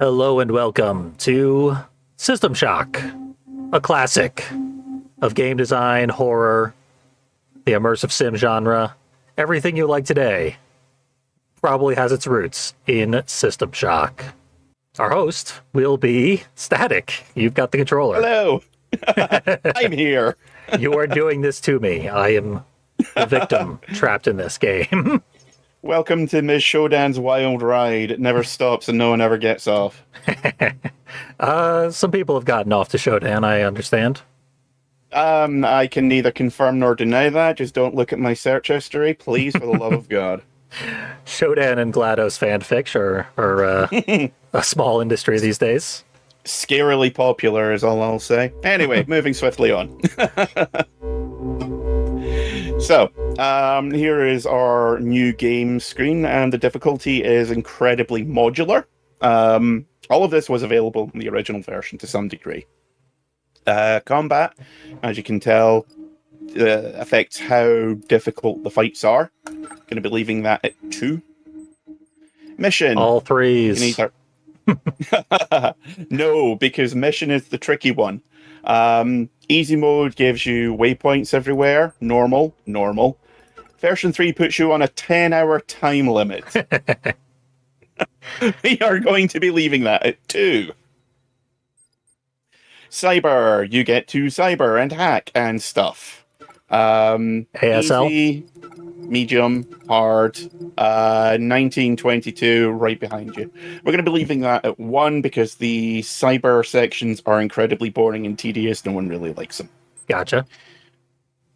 Hello and welcome to System Shock, a classic of game design, horror, the immersive sim genre. Everything you like today probably has its roots in System Shock. Our host will be Static. You've got the controller. Hello. I'm here. You are doing this to me. I am the victim trapped in this game. Welcome to Ms. Shodan's wild ride. It never stops and no one ever gets off. Some people have gotten off to Shodan, I understand. I can neither confirm nor deny that. Just don't look at my search history, please, for the love of God. Shodan and GLaDOS fanfic are a small industry these days. Scarily popular is all I'll say. Anyway, moving swiftly on. So, here is our new game screen, and the difficulty is incredibly modular. All of this was available in the original version to some degree. Combat, as you can tell, affects how difficult the fights are. Going to be leaving that at 2. Mission. All threes. No, because mission is the tricky one. Easy mode gives you waypoints everywhere. Normal. Version 3 puts you on a 10-hour time limit. We are going to be leaving that at 2. Cyber, you get to cyber and hack and stuff. ASL? Easy, medium, hard, 1922 right behind you. We're going to be leaving that at 1 because the cyber sections are incredibly boring and tedious. No one really likes them. Gotcha.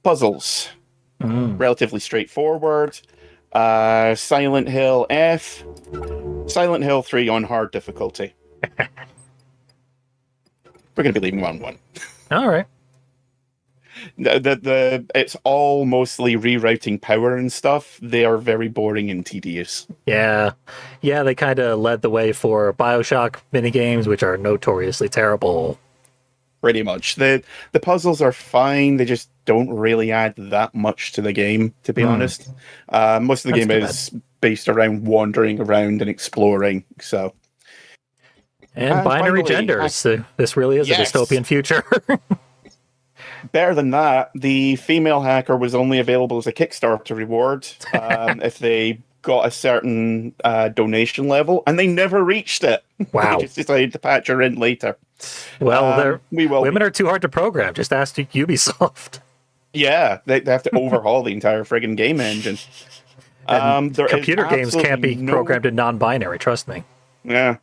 Puzzles. Relatively straightforward. Silent Hill F. Silent Hill 3 on hard difficulty. We're going to be leaving 1. All right. It's all mostly rerouting power and stuff. They are very boring and tedious. Yeah, they kind of led the way for BioShock minigames, which are notoriously terrible. Pretty much. The puzzles are fine. They just don't really add that much to the game, to be honest. Most of the game is based around wandering around and exploring. So, and binary finally, genders. This really is a dystopian future. Better than that, the female hacker was only available as a Kickstarter reward if they got a certain donation level, and they never reached it. Wow. They just decided to patch her in later. Well, women are too hard to program. Just ask Ubisoft. Yeah, they have to overhaul the entire friggin' game engine. Computer games can't be programmed in non-binary, trust me. Yeah.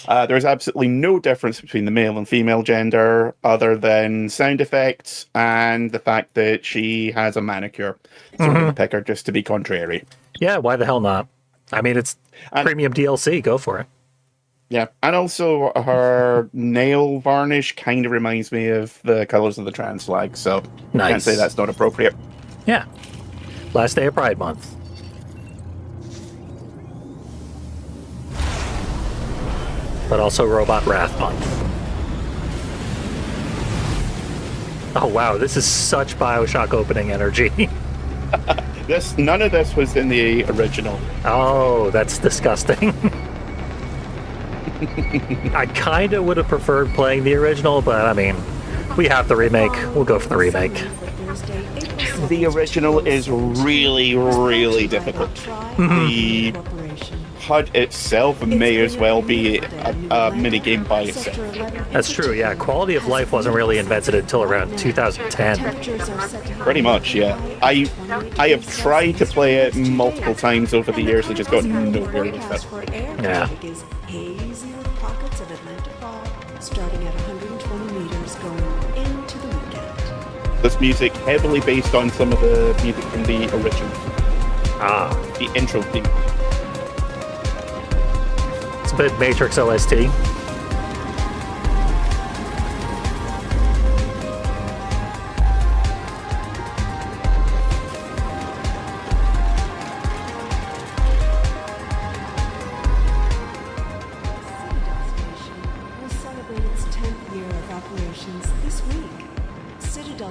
There's absolutely no difference between the male and female gender other than sound effects and the fact that she has a manicure. So we're going to pick her just to be contrary. Yeah, why the hell not? I mean, it's premium DLC. Go for it. Yeah, and also her nail varnish kind of reminds me of the colors of the trans flag, so nice. I can't say that's not appropriate. Yeah. Last day of Pride Month. But also Robot Wrath Month. Oh wow, this is such BioShock opening energy. None of this was in the original. Oh, that's disgusting. I kind of would have preferred playing the original, but I mean, we have the remake. We'll go for the remake. The original is really, really difficult. The HUD itself may as well be a minigame by itself. That's true, yeah. Quality of life wasn't really invented until around 2010. Pretty much, yeah. I have tried to play it multiple times over the years and just got nowhere with it. Yeah. This music heavily based on some of the music from the original. The intro theme. It's a bit Matrix OST.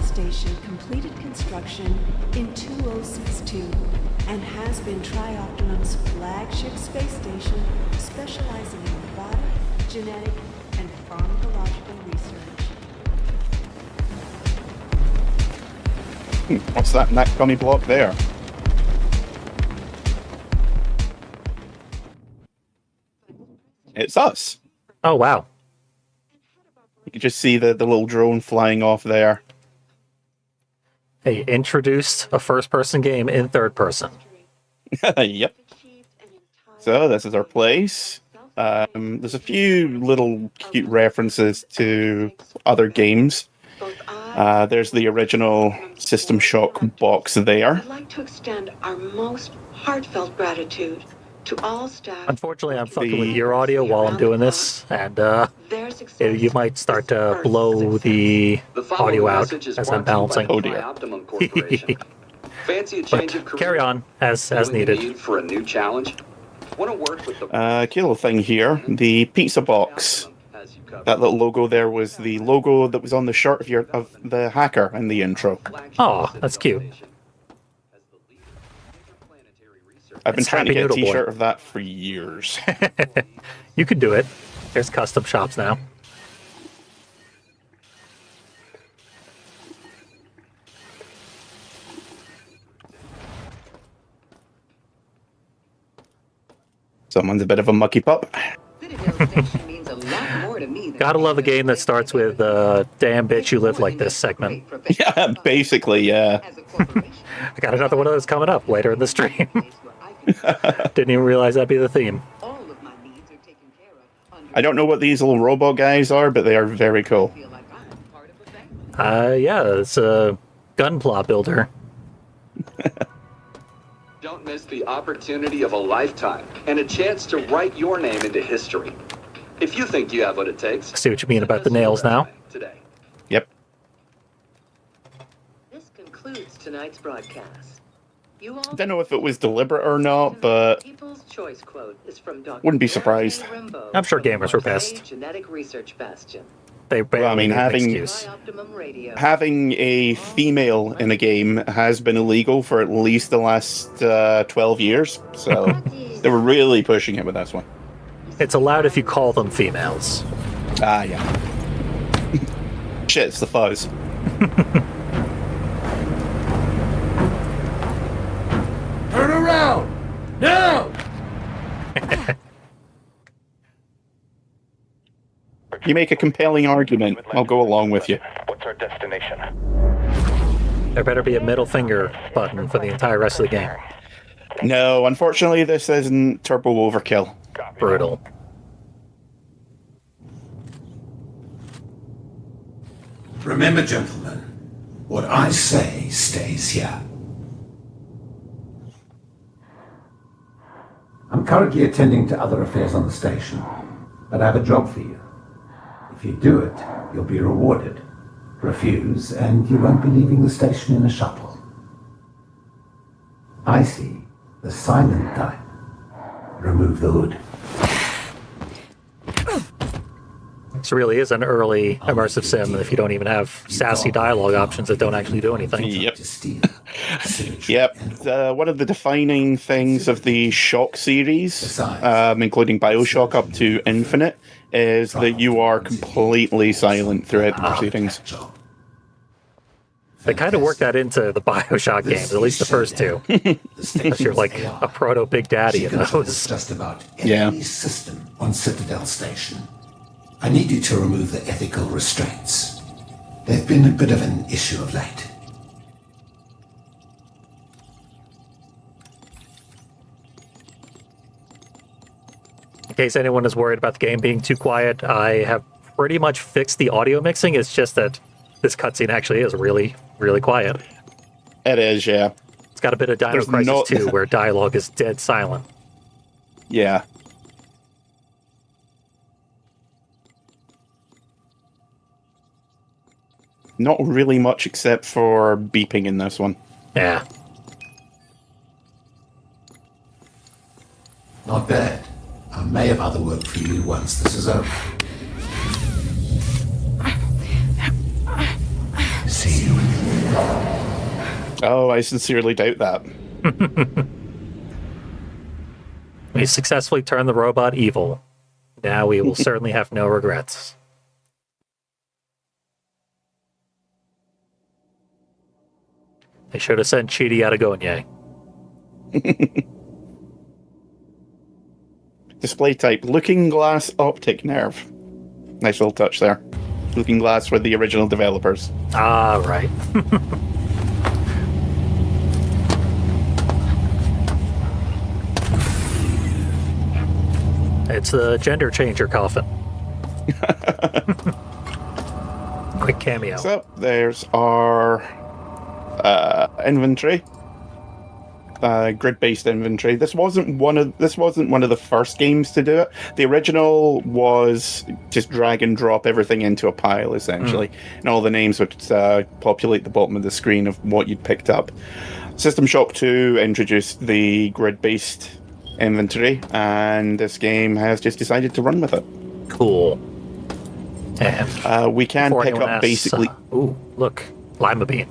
Station completed construction in 2062 and has been Trioptimon's flagship space station, specializing genetic, and pharmacological research. What's that gummy block there? It's us. Oh, wow. You can just see the little drone flying off there. They introduced a first-person game in third person. Yep. So this is our place. There's a few little cute references to other games. There's the original System Shock box there. I'd like to extend our most heartfelt gratitude to all staff. Unfortunately, I'm fucking with your audio while I'm doing this, and Their success you might start to is blow the audio out message is as I'm brought to you balancing. by Oh, dear. Optimum Corporation. Fancy a change of But career? carry on as Feeling the needed. need for a new challenge? Want to work with the Cute little thing here. The pizza box. Optimum has you covered. That little logo there was the logo that was on the shirt of the hacker in the intro. Aw, that's cute. I've been It's trying to Happy get a Noodle Boy. t-shirt of that for years. You can do it. There's custom shops now. Someone's a bit of a mucky pup. Citadel Station means a lot more to me than Gotta love a game that starts with "Damn bitch, you live like this" segment. Yeah, basically, yeah. As a corporation, I got another one of those coming up later in the stream. place where I can Didn't even realize that'd be the theme. all of my needs are taken care of under I don't know what these little robot guys are, but they are very cool. feel like I'm part of a family. Yeah, it's a gun plot builder. Don't miss the opportunity of a lifetime and a chance to write your name into history. If you think you have what it takes, I see what you mean about the nails now. today. Yep. This concludes tonight's broadcast. You all I don't know if it was deliberate or not, but People's Choice quote is from Dr. Wouldn't be surprised. Rimbaud I'm sure from gamers were Marseille pissed. Genetic Research Bastion. They barely Well, I mean, need an having- excuse. By Optimum Radio. having a female in a game has been illegal for at least the last 12 years. So they were really pushing it with this one. It's allowed if you call them females. Ah, yeah. Shit, it's the fuzz. Turn around! Now! You make a compelling argument, I'll go along with you. What's our destination? There better be a middle finger button for the entire rest of the game. No, unfortunately, this isn't Turbo Overkill. Brutal. Remember, gentlemen, what I say stays here. I'm currently attending to other affairs on the station, but I have a job for you. If you do it, you'll be rewarded. Refuse, and you won't be leaving the station in a shuttle. I see the silent type. Remove the hood. This really is an early immersive sim if you don't even have sassy dialogue options that don't actually do anything. Yep. To steal. symmetry, Yep. and One of the defining things of the Shock series, including Bioshock up to Infinite, is that you are completely silent throughout the proceedings. job. They kind of work that into the Bioshock games, at least the first two. Unless you're like a proto Big Daddy in those. Just about every Yeah. system on Citadel Station. I need you to remove the ethical restraints. They've been a bit of an issue of late. In case anyone is worried about the game being too quiet, I have pretty much fixed the audio mixing. It's just that this cutscene actually is really, really quiet. It is, yeah. It's got a bit of Dino There's Crisis no- 2 where dialogue is dead silent. Yeah. Not really much except for beeping in this one. Yeah. Not bad. I may have other work for you once this is over. See you. Oh, I sincerely doubt that. We successfully turned the robot evil. Now we will certainly have no regrets. They should have sent Chidi out of Gonye. Display type, Looking Glass optic nerve. Nice little touch there. Looking Glass were the original developers. Ah, right. It's the gender changer coffin. Quick cameo. So there's our inventory, grid-based inventory. This wasn't one of the first games to do it. The original was just drag and drop everything into a pile essentially, and all the names would populate the bottom of the screen of what you'd picked up. System Shock 2 introduced the grid-based inventory, and this game has just decided to run with it. Cool. And we can before pick anyone up asks, basically. ooh, look, lima bean.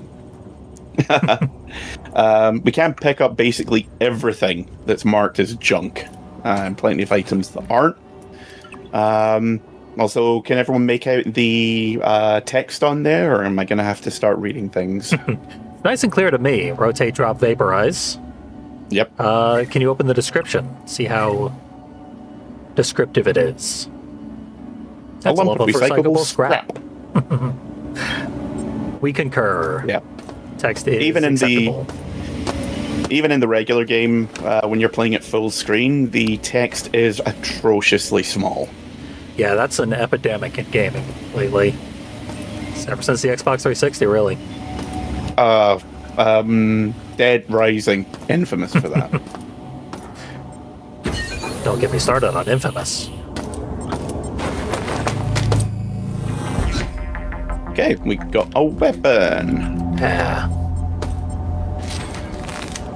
We can pick up basically everything that's marked as junk, and plenty of items that aren't. Also, can everyone make out the text on there, or am I going to have to start reading things? Nice and clear to me. Rotate, drop, vaporize. Yep. Can you open the description? See how descriptive it is. That's a lump of recyclable scrap. We concur. Yeah. Text is Even in acceptable. Even in the regular game, when you're playing it full screen, the text is atrociously small. Yeah, that's an epidemic in gaming lately. Ever since the Xbox 360, really. Dead Rising, infamous for that. Don't get me started on Infamous. Okay, we got a weapon. Yeah.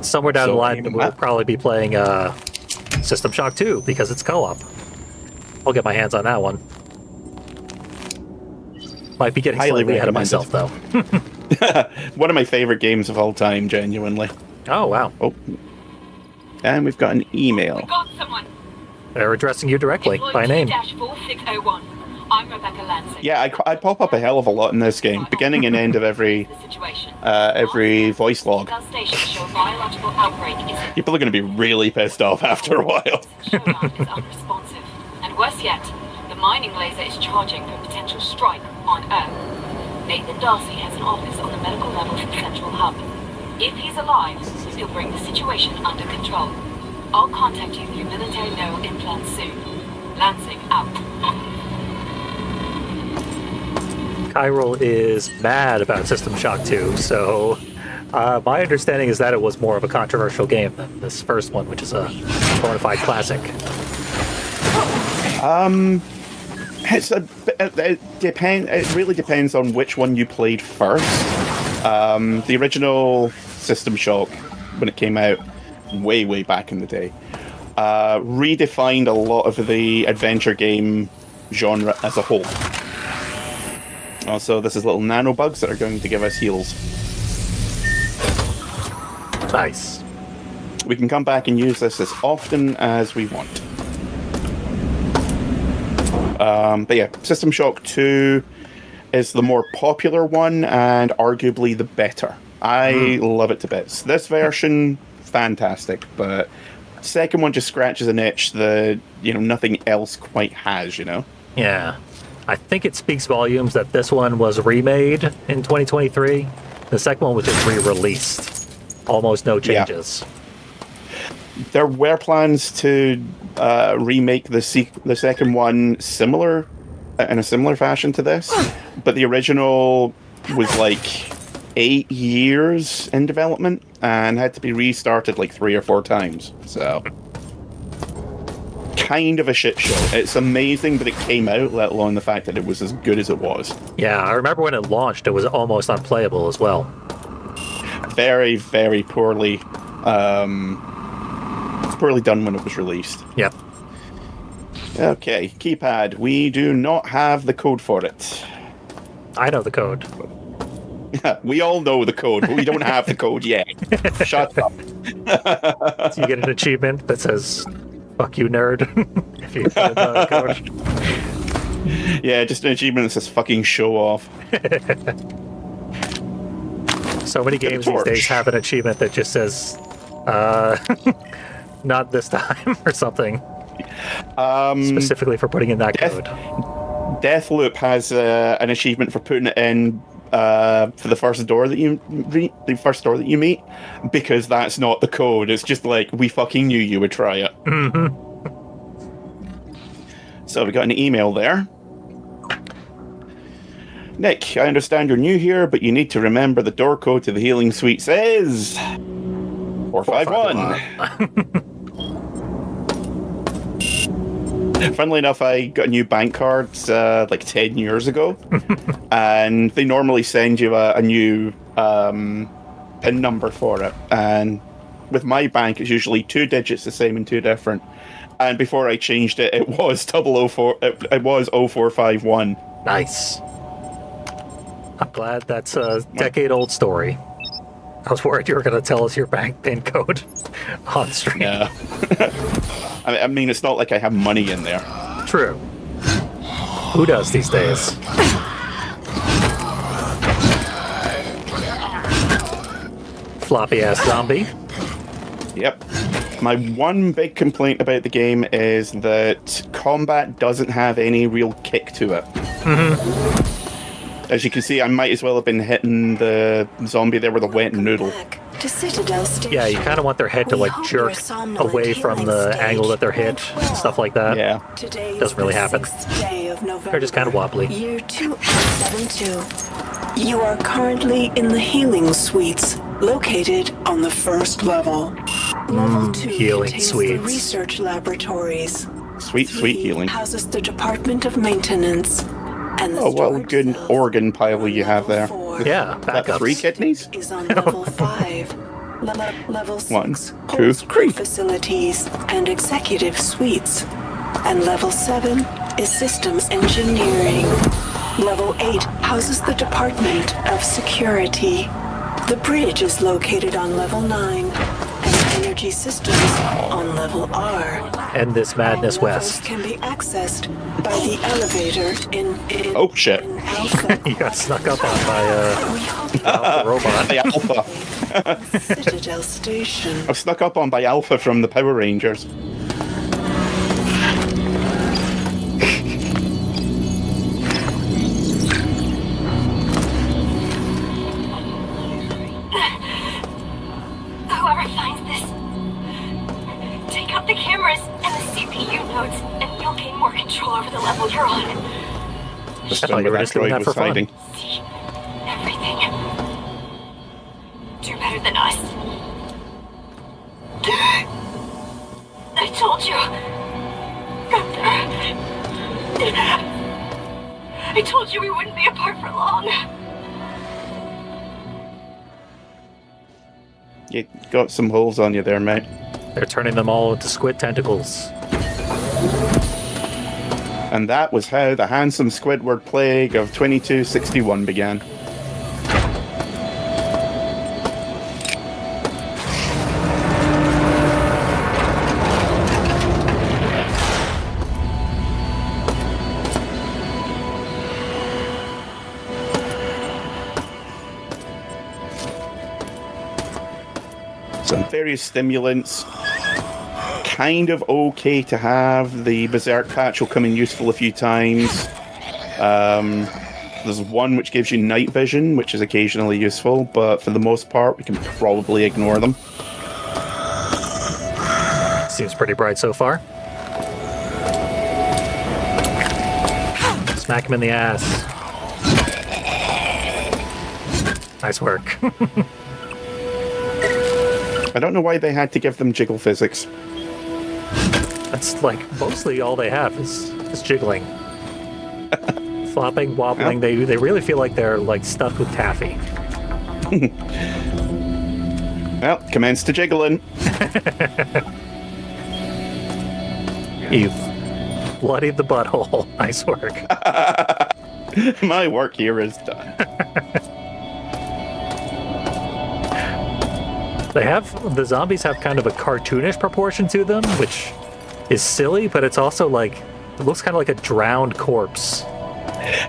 Somewhere down the line, we'll probably be playing System Shock 2 because it's co-op. I'll get my hands on that one. Might be getting Highly slightly ahead of recommended. myself, though. One of my favorite games of all time, genuinely. Oh, wow. Oh. And we've got an email. Got someone. They're addressing you directly by name. -4601. I'm Rebecca Lansing. Yeah, I pop up a hell of a lot in this game, beginning and end of every The situation. voice log. Our station show biological outbreak is People are going to be really pissed off after a while. shoreline is unresponsive. And worse yet, the mining laser is charging for a potential strike on Earth. Nathan Darcy has an office on the medical level for the Central Hub. If he's alive, he'll bring the situation under control. I'll contact you through military no implants soon. Lansing out. Kyril is mad about System Shock 2, so my understanding is that it was more of a controversial game than this first one, which is a bona fide classic. It really depends on which one you played first. The original System Shock, when it came out way back in the day, redefined a lot of the adventure game genre as a whole. Also, this is little nanobugs that are going to give us heals. Nice. We can come back and use this as often as we want. But yeah, System Shock 2 is the more popular one and arguably the better. I love it to bits. This version, fantastic, but second one just scratches an itch that, nothing else quite has, Yeah. I think it speaks volumes that this one was remade in 2023. The second one was just re-released. Almost no changes. There were plans to remake the second one in a similar fashion to this, but the original was like 8 years in development and had to be restarted like 3 or 4 times. So, kind of a shit show. It's amazing that it came out, let alone the fact that it was as good as it was. Yeah, I remember when it launched, it was almost unplayable as well. Very, very poorly done when it was released. Yep. Okay, keypad. We do not have the code for it. I know the code. We all know the code, but we don't have the code yet. Shut up. So you get an achievement that says Fuck you, nerd. If you put in the code. Yeah, just an achievement that says fucking show off. So many games these torch. days have an achievement that just says, not this time, or something. Specifically for putting in that code. Deathloop has an achievement for putting it in for the first door that you meet, because that's not the code. It's just like, we fucking knew you would try it. Mm-hmm. So we got an email there. Nick, I understand you're new here, but you need to remember the door code to the healing suites is 451. Funnily enough, I got a new bank card like 10 years ago, and they normally send you a new PIN number for it. And with my bank, it's usually 2 digits the same and 2 different. And before I changed it, it was 004. It was 0451. Nice. I'm glad that's a decade-old story. I was worried you were going to tell us your bank PIN code on stream. Yeah. I mean, it's not like I have money in there. True. Who does these days? Floppy-ass zombie. Yep. My one big complaint about the game is that combat doesn't have any real kick to it. Mm-hmm. As you can see, I might as well have been hitting the zombie there with a wet noodle. To Citadel Station. Yeah, you kind of want their head to We like hope jerk your somnolent away from healing the stage angle that they're hit, went well. stuff like that. Yeah. Today Doesn't really is the happen. 6th day of November, They're just kind of wobbly. Year 2872. You are currently in the healing suites, located on the first level. Level 2 healing contains suites. the research laboratories. Sweet 3 healing. houses the Department of Maintenance. And the Oh, what a storage good cells organ pile you have there. level 4 Yeah, That backups. 3 kidneys? is on level 5. Level 6 1, 2, holds 3. crew facilities and executive suites. And level 7 is systems engineering. Level 8 houses the Department of Security. The bridge is located on level 9 and energy systems on level R. End this madness All levels west. can be accessed by the elevator in Oh, shit. in Alpha. You got snuck up on by We hope the robot. By Alpha. Citadel Station. I was snuck up on by Alpha from the Power Rangers. Whoever finds this, take out the cameras and the CPU nodes, and you'll gain more control over the level you're on. Just I thought you were just doing that for fun. hiding. See everything. Do better than us. I told you. I told you we wouldn't be apart for long. You got some holes on you there, mate. They're turning them all into squid tentacles. And that was how the handsome Squidward plague of 2261 began. Some various stimulants. Kind of okay to have. The Berserk patch will come in useful a few times. There's one which gives you night vision, which is occasionally useful, but for the most part, we can probably ignore them. Seems pretty bright so far. Smack him in the ass. Nice work. I don't know why they had to give them jiggle physics. That's like mostly all they have is jiggling. Flopping, wobbling. They really feel like they're like stuffed with taffy. Well, commence to jiggling. You've bloodied the butthole. Nice work. My work here is done. The zombies have kind of a cartoonish proportion to them, which is silly, but it's also like it looks kind of like a drowned corpse.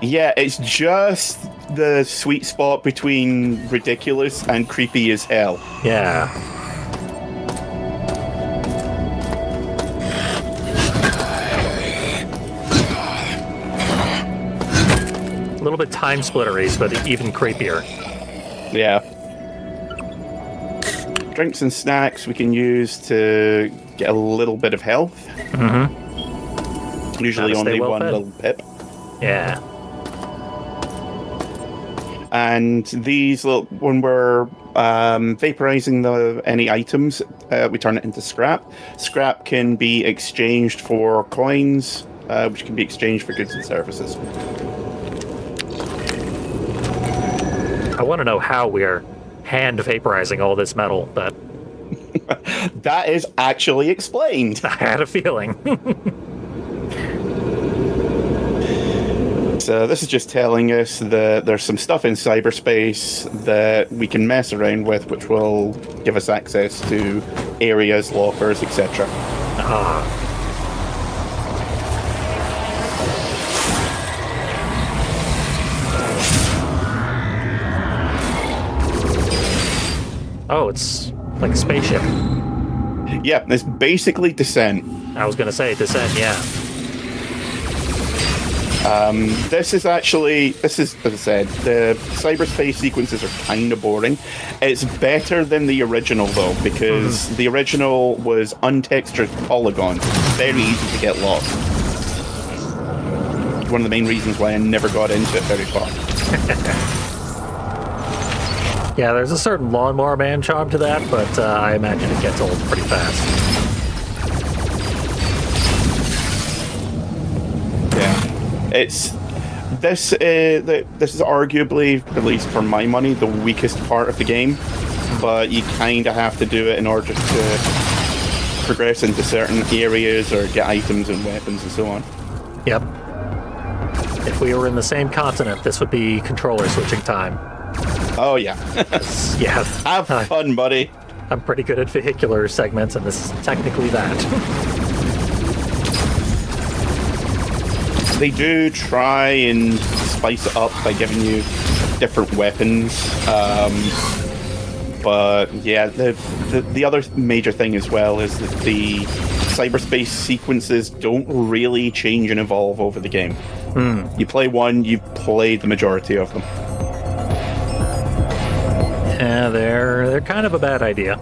Yeah, it's just the sweet spot between ridiculous and creepy as hell. Yeah. A little bit time splittery, but even creepier. Yeah. Drinks and snacks we can use to get a little bit of health. Usually Gotta stay only well one fed. little pip. Yeah. And these little, when we're vaporizing any items, we turn it into scrap. Scrap can be exchanged for coins, which can be exchanged for goods and services. I want to know how we're hand vaporizing all this metal, but That is actually explained. I had a feeling. So this is just telling us that there's some stuff in cyberspace that we can mess around with, which will give us access to areas, lockers, etc. Oh, it's like a spaceship. Yeah, it's basically Descent. I was going to say Descent, yeah. This is, as I said, the cyberspace sequences are kind of boring. It's better than the original, though, because the original was untextured polygons. Very easy to get lost. One of the main reasons why I never got into it very far. Yeah, there's a certain Lawnmower Man charm to that, but I imagine it gets old pretty fast. This is arguably, at least for my money, the weakest part of the game, but you kind of have to do it in order to progress into certain areas or get items and weapons and so on. Yep. If we were in the same continent, this would be controller switching time. Oh yeah. Yeah. Have fun, buddy. I'm pretty good at vehicular segments, and this is technically that. They do try and spice it up by giving you different weapons. But yeah, the other major thing as well is that the cyberspace sequences don't really change and evolve over the game. You play one, you play the majority of them. Yeah, they're kind of a bad idea.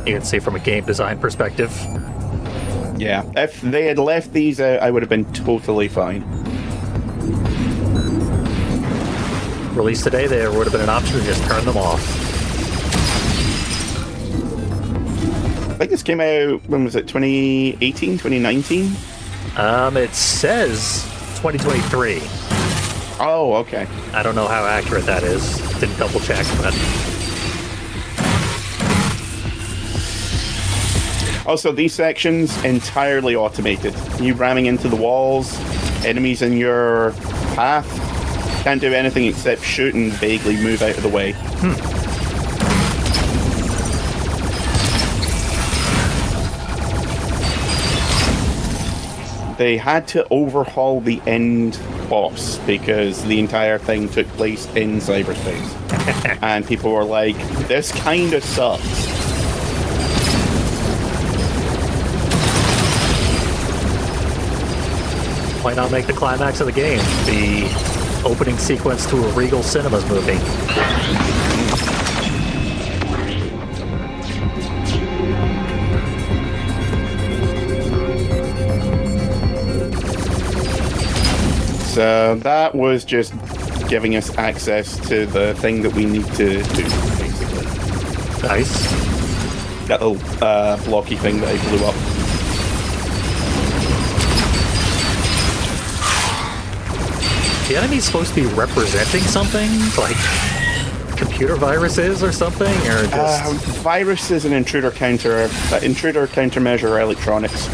You can see from a game design perspective. Yeah, if they had left these out, I would have been totally fine. Released today, there would have been an option to just turn them off. I think this came out, when was it, 2018, 2019? It says 2023. Oh, okay. I don't know how accurate that is. Didn't double check, but... Also, these sections, entirely automated. You ramming into the walls, enemies in your path, can't do anything except shoot and vaguely move out of the way. They had to overhaul the end boss because the entire thing took place in cyberspace. And people were like, this kind of sucks. Why not make the climax of the game the opening sequence to a Regal Cinemas movie? So that was just giving us access to the thing that we need to do, basically. Nice. That little blocky thing that I blew up. The enemy's supposed to be representing something? Like computer viruses or something? Or just... Viruses and intruder countermeasure electronics.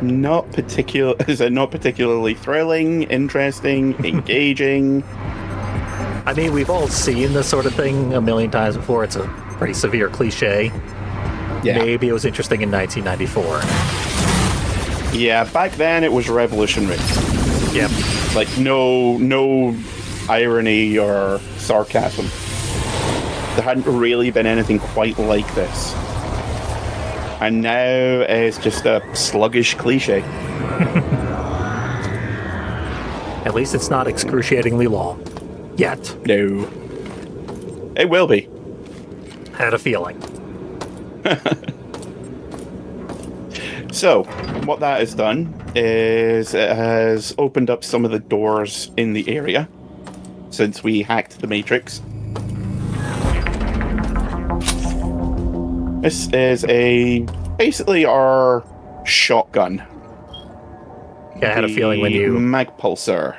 Not particularly thrilling, interesting, engaging. I mean, we've all seen this sort of thing a million times before. It's a pretty severe cliche. Yeah. Maybe it was interesting in 1994. Yeah, back then it was revolutionary. Yep. Like, no irony or sarcasm. There hadn't really been anything quite like this. And now it's just a sluggish cliche. At least it's not excruciatingly long. Yet. No. It will be. Had a feeling. So, what that has done is it has opened up some of the doors in the area since we hacked the Matrix. This is basically our shotgun. Yeah, I had a feeling when The you Magpulsar.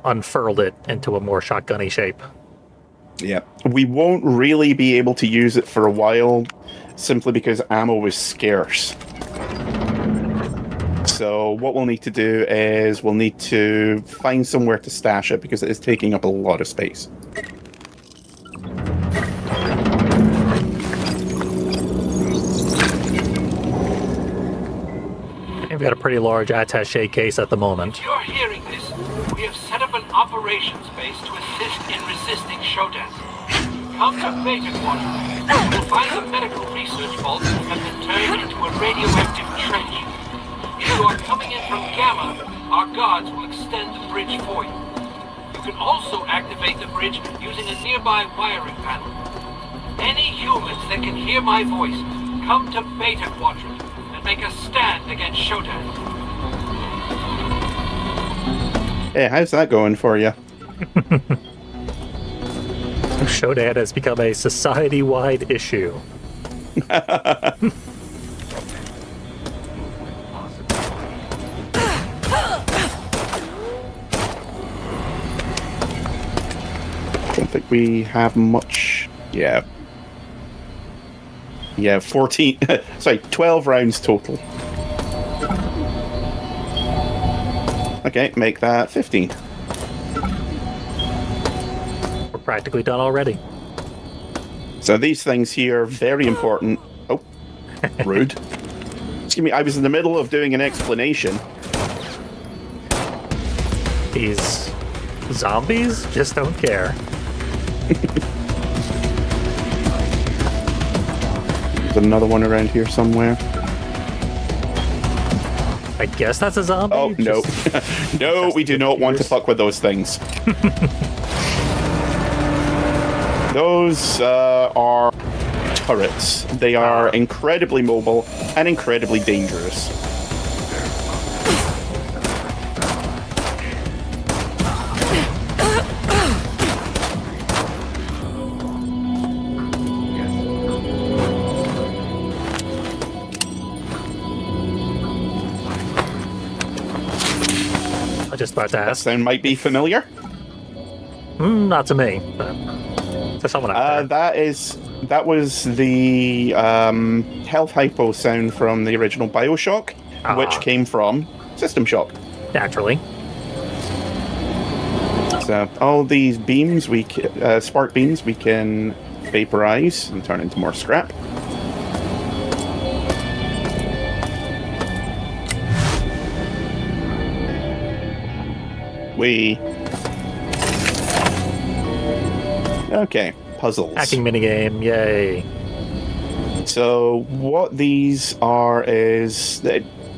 unfurled it into a more shotgunny shape. Yeah. We won't really be able to use it for a while simply because ammo is scarce. So what we'll need to do is we'll need to find somewhere to stash it because it is taking up a lot of space. We've got a pretty large attaché case at the moment. If you're hearing this, we have set up an operations base to assist in resisting Shodan. Come to Beta Quadrant. You'll find the medical research vaults have been turned into a radioactive trench. If you are coming in from Gamma, our guards will extend the bridge for you. You can also activate the bridge using a nearby wiring panel. Any humans that can hear my voice, come to Beta Quadrant and make a stand against Shodan. Hey, how's that going for you? Shodan has become a society-wide issue. Don't think we have much. Yeah. Yeah, 14. Sorry, 12 rounds total. Okay, make that 15. We're practically done already. So these things here are very important. Oh, rude. Excuse me, I was in the middle of doing an explanation. These zombies just don't care. There's another one around here somewhere. I guess that's a zombie? Oh, no. Just- No, we do not want to fuck with those things. Those are turrets. They are incredibly mobile and incredibly dangerous. I just about to That ask. sound might be familiar. Not to me, but to someone out there. That was the health hypo sound from the original Bioshock, which came from System Shock. Naturally. So all these beams, spark beams, we can vaporize and turn into more scrap. Okay, puzzles. Hacking minigame, yay. So what these are is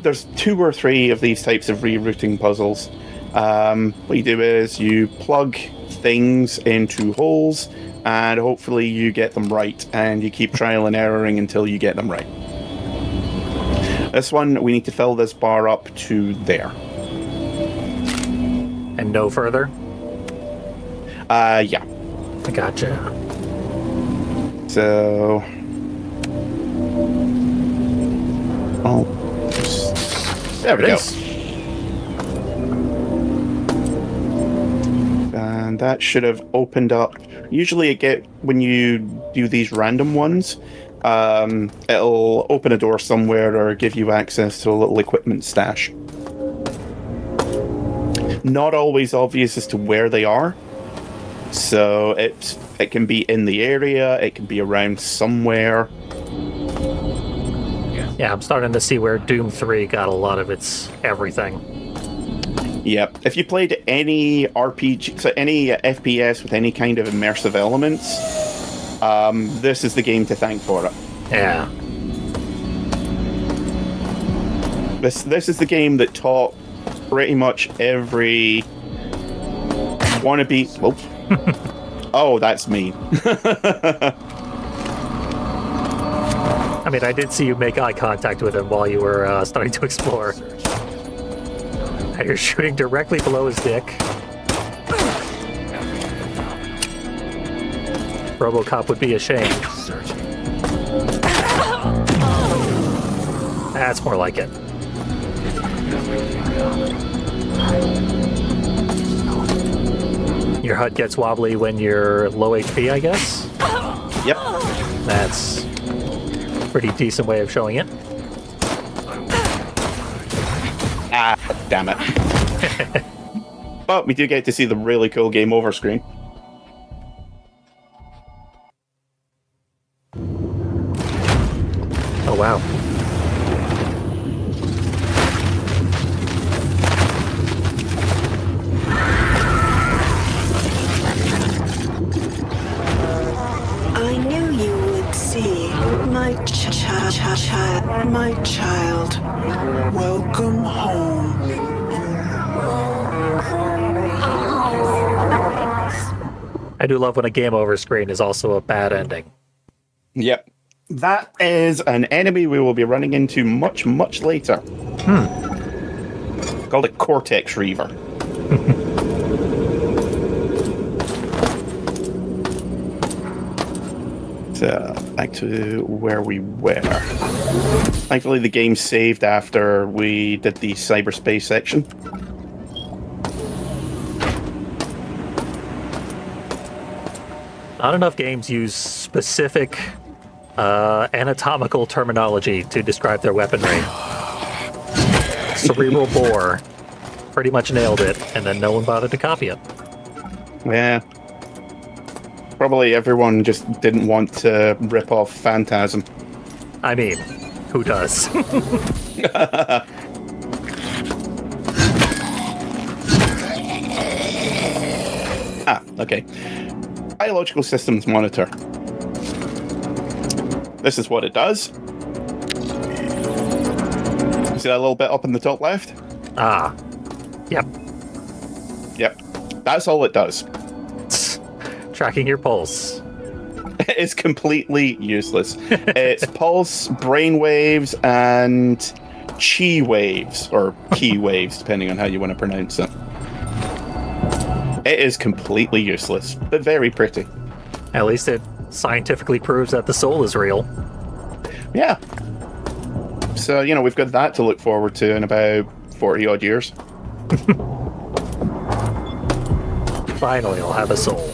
there's 2 or 3 of these types of rerouting puzzles. What you do is you plug things into holes and hopefully you get them right, and you keep trial and erroring until you get them right. This one, we need to fill this bar up to there. And no further? Yeah. I gotcha. So... Oh. There we It go. is. And that should have opened up. Usually when you do these random ones, it'll open a door somewhere or give you access to a little equipment stash. Not always obvious as to where they are, So it can be in the area, it can be around somewhere. Yeah, I'm starting to see where Doom 3 got a lot of its everything. Yep. If you played any RPG, so any FPS with any kind of immersive elements, this is the game to thank for it. Yeah. This is the game that taught pretty much every wannabe. Oh, oh, that's me. I mean, I did see you make eye contact with him while you were starting to explore. And you're shooting directly below his dick. RoboCop would be ashamed. That's more like it. Your HUD gets wobbly when you're low HP, I guess? Yep. That's a pretty decent way of showing it. Ah, damn it. But we do get to see the really cool game over screen. Oh, wow. I knew you would see, my my child. Welcome home. I do love when a game over screen is also a bad ending. Yep. That is an enemy we will be running into much, much later. Called a Cortex Reaver. So, back to where we were. Thankfully, the game saved after we did the cyberspace section. Not enough games use specific anatomical terminology to describe their weaponry. Cerebral bore pretty much nailed it, and then no one bothered to copy it. Yeah. Probably everyone just didn't want to rip off Phantasm. I mean, who does? Ah, okay. Biological Systems Monitor. This is what it does. See that little bit up in the top left? Ah. Yep. Yep. That's all it does. Tracking your pulse. It's completely useless. It's pulse, brain waves, and chi waves, or key waves, depending on how you want to pronounce it. It is completely useless, but very pretty. At least it scientifically proves that the soul is real. Yeah. So, you know, we've got that to look forward to in about 40 odd years. Finally, I'll have a soul.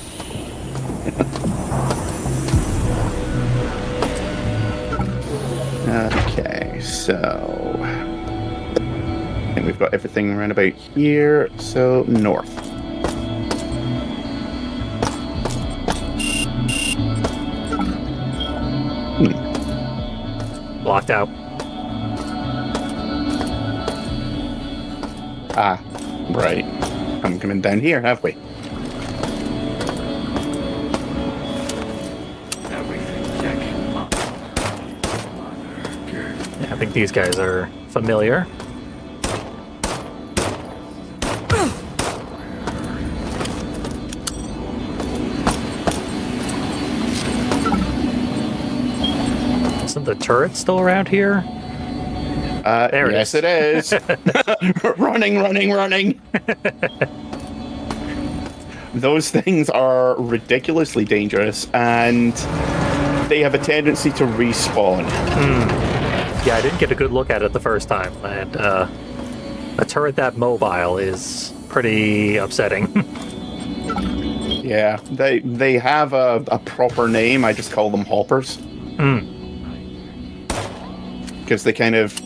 Okay, so I think we've got everything around about here, so north. Blocked out. Ah, right. I'm coming down here, have we? Yeah, I think these guys are familiar. Isn't the turret still around here? There it yes, is. it is. Running, running, running. Those things are ridiculously dangerous, and they have a tendency to respawn. Yeah, I didn't get a good look at it the first time, and a turret that mobile is pretty upsetting. Yeah, they have a proper name. I just call them hoppers. Because they kind of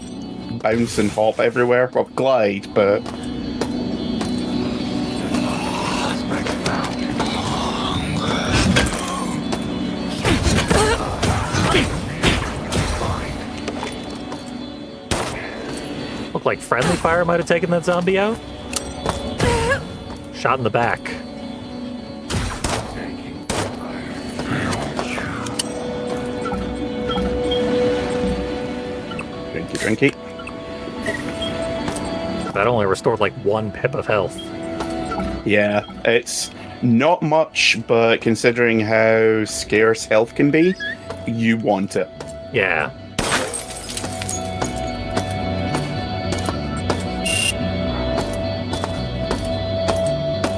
bounce and hop everywhere. Well, glide, but... looked like friendly fire might have taken that zombie out. Shot in the back. Drinky. That only restored like 1 pip of health. Yeah, it's not much, but considering how scarce health can be, you want it. Yeah.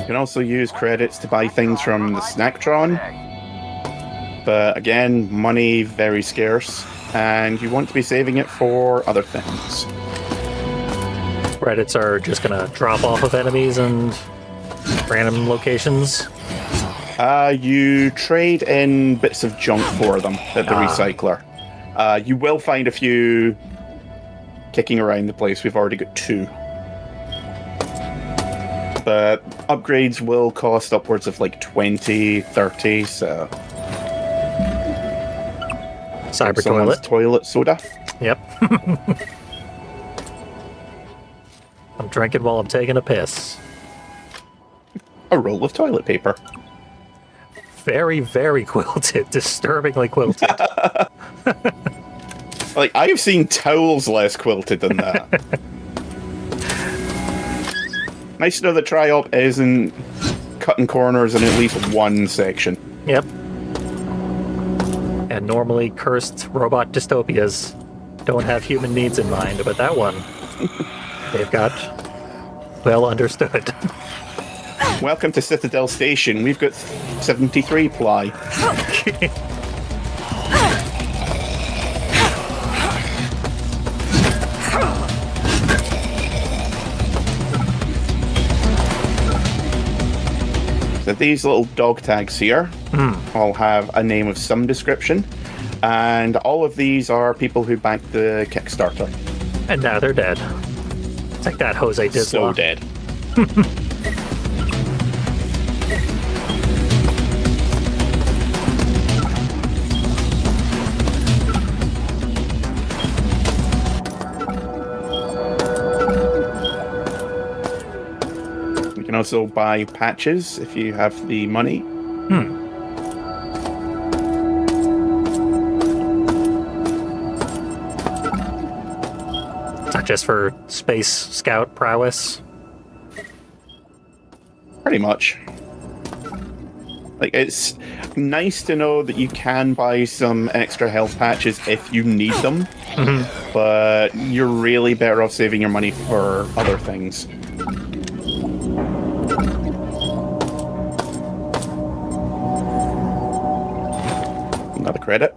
You can also use credits to buy things from the Snacktron. But again, money very scarce, and you want to be saving it for other things. Credits are just gonna drop off of enemies and random locations. You trade in bits of junk for them at the recycler. You will find a few kicking around the place. We've already got 2. But upgrades will cost upwards of like 20, 30, so... Cyber Someone's toilet. Toilet soda. Yep. I'm drinking while I'm taking a piss. A roll of toilet paper. Very, very quilted. Disturbingly quilted. Like, I've seen towels less quilted than that. Nice to know that Tri-Op isn't cutting corners in at least one section. Yep. And normally cursed robot dystopias don't have human needs in mind, but that one, they've got well understood. Welcome to Citadel Station. We've got 73 ply. So these little dog tags here all have a name of some description, and all of these are people who backed the Kickstarter. And now they're dead. Take that, Jose Disla. So dead. You can also buy patches if you have the money. Not just for space scout prowess. Pretty much. Like, it's nice to know that you can buy some extra health patches if you need them, but you're really better off saving your money for other things. Another credit.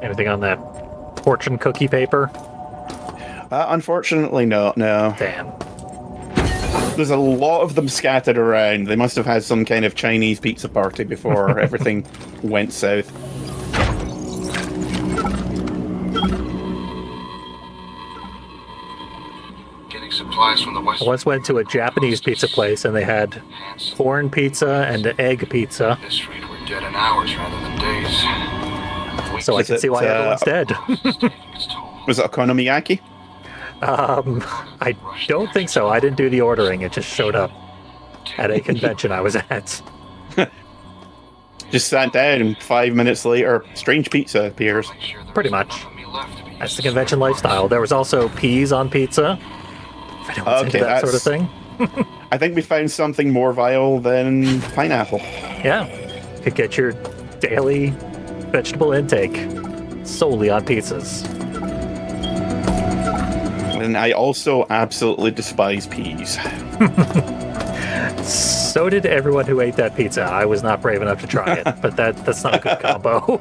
Anything on that fortune cookie paper? Unfortunately, no. Damn. There's a lot of them scattered around. They must have had some kind of Chinese pizza party before everything went south. Getting supplies from the west. I once went to a Japanese pizza place and they had corn pizza and egg pizza. This street we're dead in hours rather than days. So I can see why everyone's dead. Was it okonomiyaki? I don't think so. I didn't do the ordering. It just showed up at a convention I was at. Just sat down and 5 minutes later, strange pizza appears. Pretty much. That's the convention lifestyle. There was also peas on pizza. If anyone's into that sort of thing. I think we found something more vile than pineapple. Yeah. Could get your daily vegetable intake solely on pizzas. And I also absolutely despise peas. So did everyone who ate that pizza. I was not brave enough to try it, but that's not a good combo.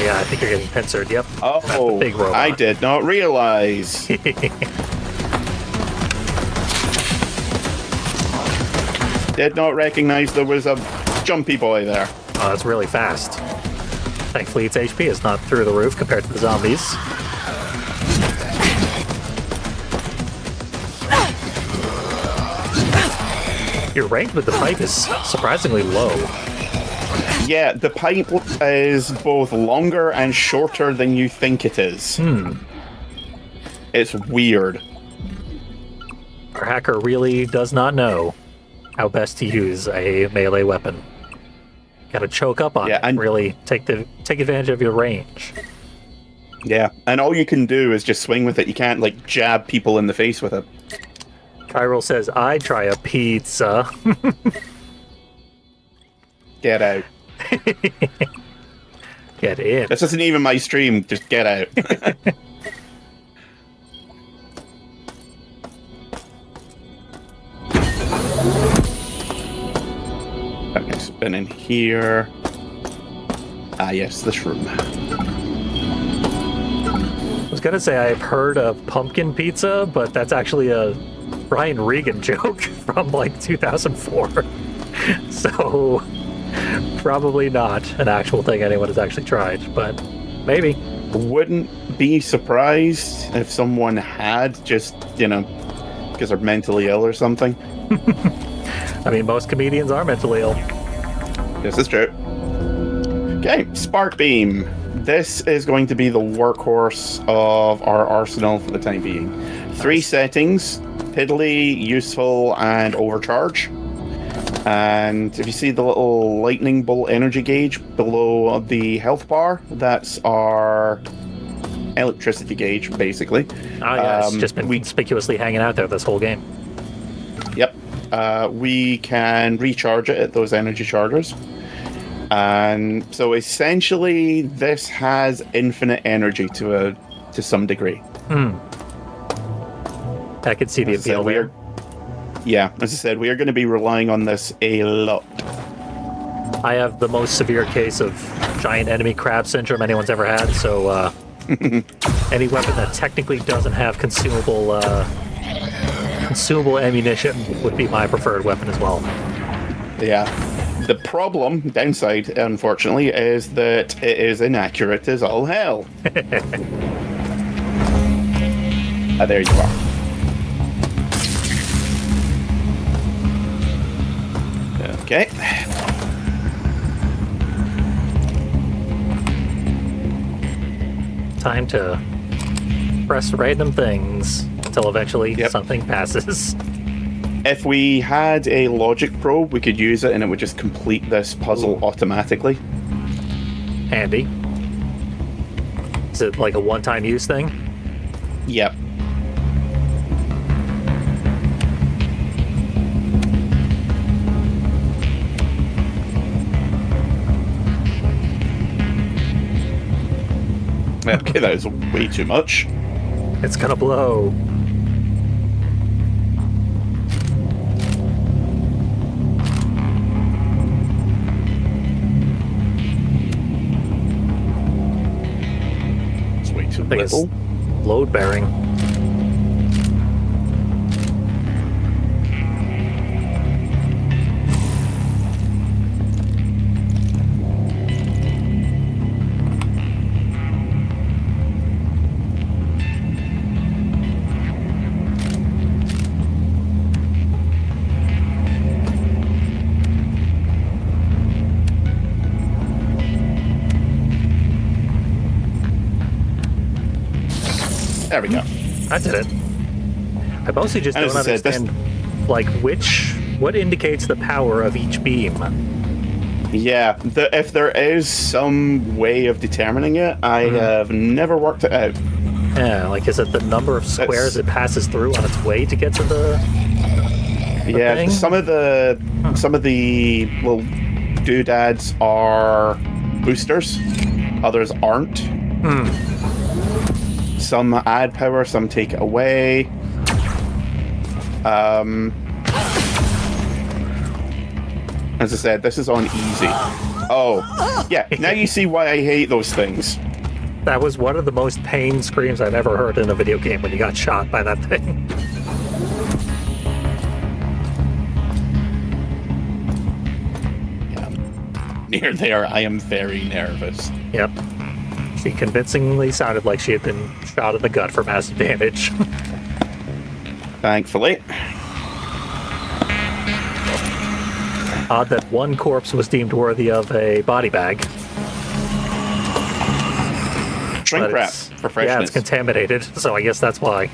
Yeah, I think you're getting pincered. Yep. Oh, big robot. I did not realize. Did not recognize there was a jumpy boy there. Oh, that's really fast. Thankfully, its HP is not through the roof compared to the zombies. Your range with the pipe is surprisingly low. Yeah, the pipe is both longer and shorter than you think it is. It's weird. Our hacker really does not know how best to use a melee weapon. Gotta choke up on it and really take advantage of your range. Yeah, and all you can do is just swing with it. You can't, like, jab people in the face with it. Kyril says, I'd try a pizza. Get out. Get in. This isn't even my stream. Just get out. Okay, spin in here. Ah, yes, this room. I was gonna say I've heard of pumpkin pizza, but that's actually a Brian Regan joke from like 2004. So probably not an actual thing anyone has actually tried, but maybe. Wouldn't be surprised if someone had, just, you know, because they're mentally ill or something. I mean, most comedians are mentally ill. This is true. Okay, Spark Beam. This is going to be the workhorse of our arsenal for the time being. 3 settings: piddly, useful, and overcharge. And if you see the little lightning bolt energy gauge below the health bar, that's our electricity gauge, basically. Oh yeah, it's just been conspicuously hanging out there this whole game. Yep. We can recharge it at those energy chargers. And so essentially this has infinite energy to some degree. I could see the appeal there. Yeah, as I said, we are going to be relying on this a lot. I have the most severe case of giant enemy crab syndrome anyone's ever had, so any weapon that technically doesn't have consumable ammunition would be my preferred weapon as well. Yeah. The downside, unfortunately, is that it is inaccurate as all hell. There you are. Okay. Time to press random things until eventually something passes. If we had a logic probe, we could use it and it would just complete this puzzle automatically. Handy. Is it like a one-time use thing? Yep. Okay, that is way too much. It's gonna blow. It's way too I think little. it's load bearing. There we go. I did it. I mostly just As don't I said, understand, like, what indicates the power of each beam. Yeah, if there is some way of determining it, I have never worked it out. Yeah, like, is it the number of squares it passes through on its way to get to the Yeah, thing? some of the little doodads are boosters, others aren't. Some add power, some take it away. As I said, this is on easy. Oh, yeah, now you see why I hate those things. That was one of the most pain screams I've ever heard in a video game when you got shot by that thing. near there. I am very nervous. Yep. She convincingly sounded like she had been shot in the gut for massive damage. Thankfully. Odd that one corpse was deemed worthy of a body bag. Shrink but wrap it's- for freshness. Yeah, it's contaminated, so I guess that's why.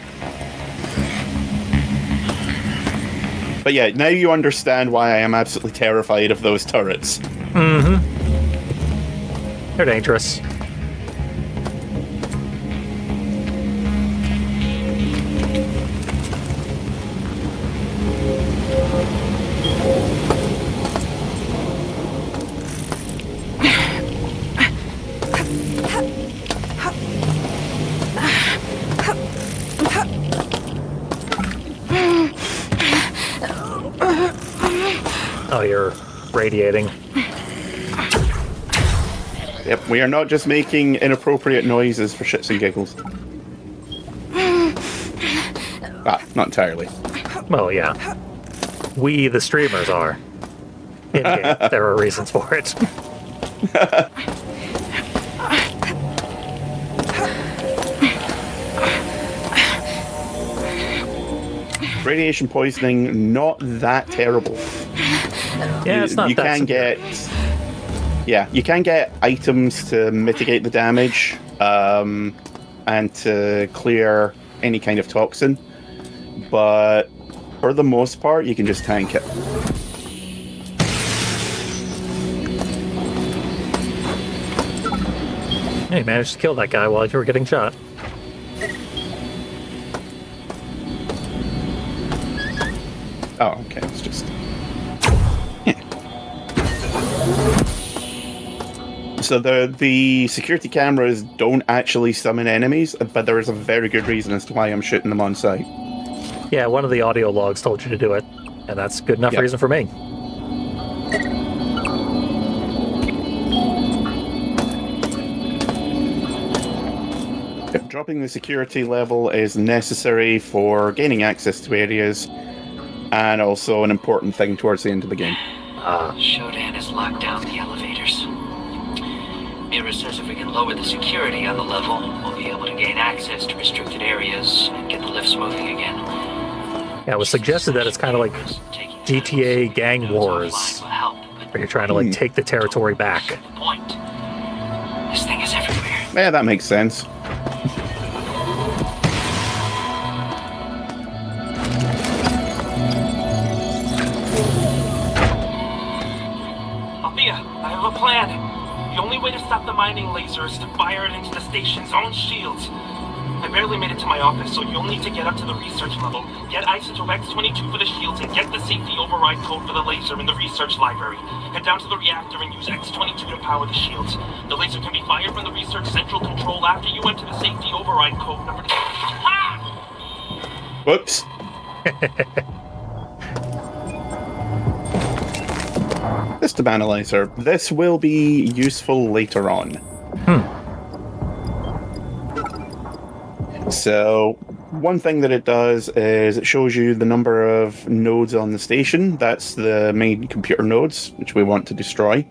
But yeah, now you understand why I am absolutely terrified of those turrets. They're dangerous. Oh, you're radiating. Yep, we are not just making inappropriate noises for shits and giggles. Not entirely. Well, yeah. We, the streamers, are. In-game, there are reasons for it. Radiation poisoning, not that terrible. Yeah, it's not you that can severe. you can get items to mitigate the damage, and to clear any kind of toxin, but for the most part, you can just tank it. Hey, you managed to kill that guy while you were getting shot. Oh, okay, it's just... So the security cameras don't actually summon enemies, but there is a very good reason as to why I'm shooting them on sight. Yeah, one of the audio logs told you to do it, and that's good enough Yep. reason for me. Dropping the security level is necessary for gaining access to areas, and also an important thing towards the end of the game. Shodan has locked down the elevators. Mira says if we can lower the security on the level, we'll be able to gain access to restricted areas and get the lifts moving again. Yeah, it was suggested that it's kind of like GTA Gang Wars, where you're trying to like take the territory back. Point. This thing is everywhere. Yeah, that makes sense. Althea, I have a plan. The only way to stop the mining laser is to fire it into the station's own shields. I barely made it to my office, so you'll need to get up to the research level, get Isotope X-22 for the shields, and get the safety override code for the laser in the research library. Head down to the reactor and use X-22 to power the shields. The laser can be fired from the research central control after you enter the safety override code number... Ah! Whoops. System analyzer. This will be useful later on. So, one thing that it does is it shows you the number of nodes on the station. That's the main computer nodes, which we want to destroy.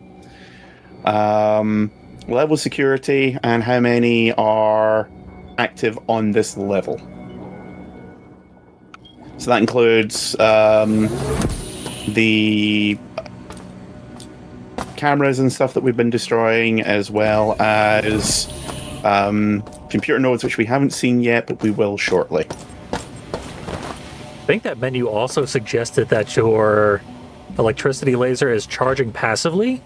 Level security, and how many are active on this level. So that includes the cameras and stuff that we've been destroying, as well as computer nodes, which we haven't seen yet, but we will shortly. I think that menu also suggested that your electricity laser is charging passively.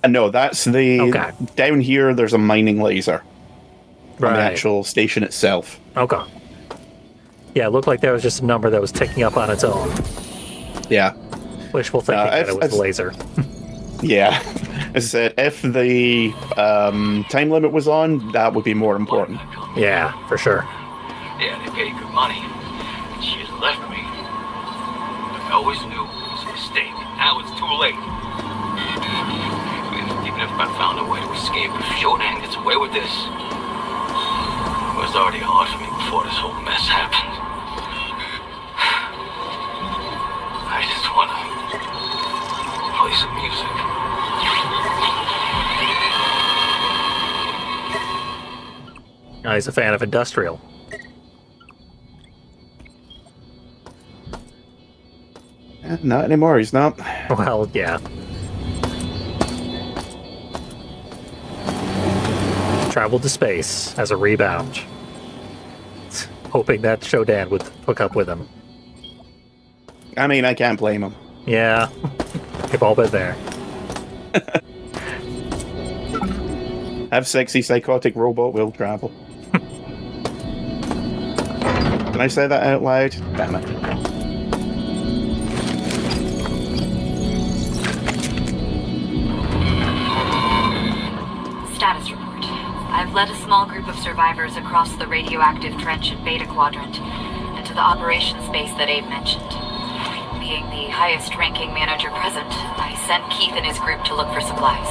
No, that's the... Okay. Down here, there's a mining laser on the Right. actual station itself. Okay. Yeah, it looked like there was just a number that was ticking up on its own. Yeah. Wishful thinking that it was the laser. Yeah. As I said, if the time limit was on, that would be more important. Yeah, for sure. Yeah, they paid good money. And she just left me. But I always knew it was a mistake. Now it's too late. Even if I found a way to escape, if Shodan gets away with this, it was already hard for me before this whole mess happened. I just wanna play some music. He's a fan of industrial. Not anymore, he's not. Well, yeah. Traveled to space as a rebound. Hoping that Shodan would hook up with him. I mean, I can't blame him. Yeah. We've all been there. Have sexy psychotic robot will travel. Can I say that out loud? Damn it. Status report. I've led a small group of survivors across the radioactive trench in Beta Quadrant and to the operations base that Abe mentioned. Being the highest-ranking manager present, I sent Keith and his group to look for supplies.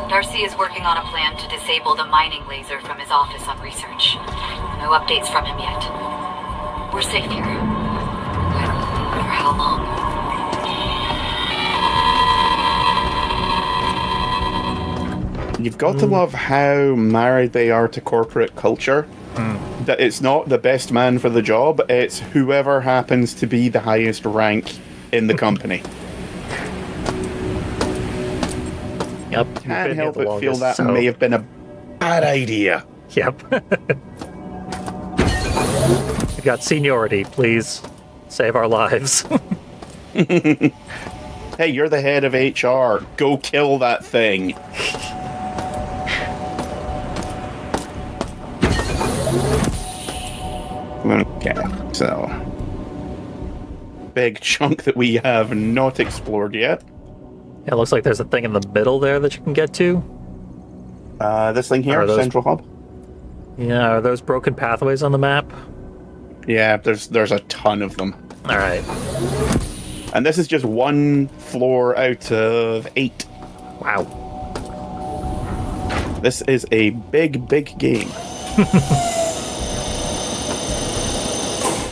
Darcy is working on a plan to disable the mining laser from his office on research. No updates from him yet. We're safe here. But for how long? You've got to love how married they are to corporate culture. That it's not the best man for the job, it's whoever happens to be the highest rank in the company. Yep. Can't help but feel that may have been a bad idea. Yep. We've got seniority, please. Save our lives. Hey, you're the head of HR. Go kill that thing. Okay, so big chunk that we have not explored yet. Yeah, it looks like there's a thing in the middle there that you can get to. This thing here, Central Hub. Yeah, are those broken pathways on the map? Yeah, there's a ton of them. All right. And this is just one floor out of 8. Wow. This is a big, big game.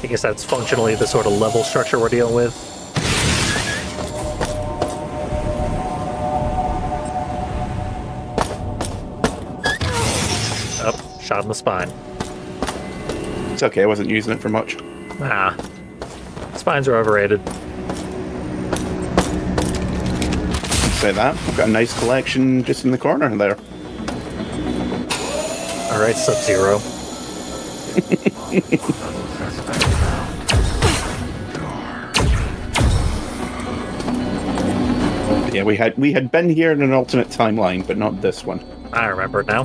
I guess that's functionally the sort of level structure we're dealing with. Oh, shot in the spine. It's okay, I wasn't using it for much. Ah. Spines are overrated. Say that. I've got a nice collection just in the corner there. Alright, Sub-Zero. Yeah, we had been here in an alternate timeline, but not this one. I remember it now.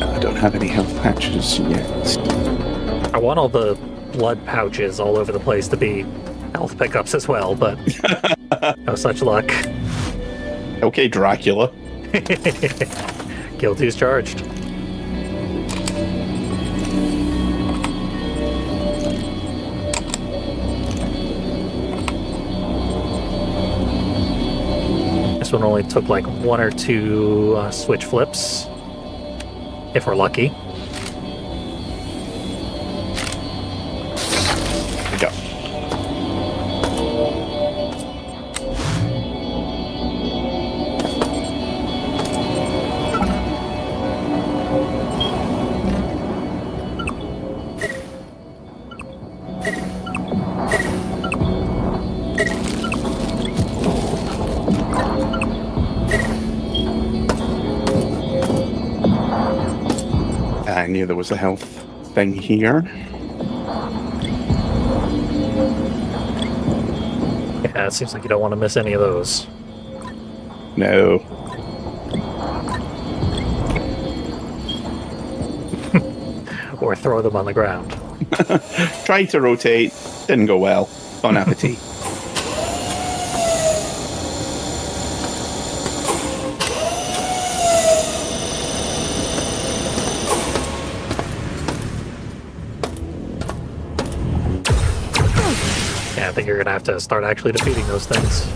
I don't have any health patches yet. I want all the blood pouches all over the place to be health pickups as well, but no such luck. Okay, Dracula. Guilty as charged. This one only took like 1 or 2 switch flips, if we're lucky. Go. I knew there was a health thing here. Yeah, it seems like you don't want to miss any of those. No. Or throw them on the ground. Tried to rotate, didn't go well. Bon appetit. Yeah, I think you're gonna have to start actually defeating those things.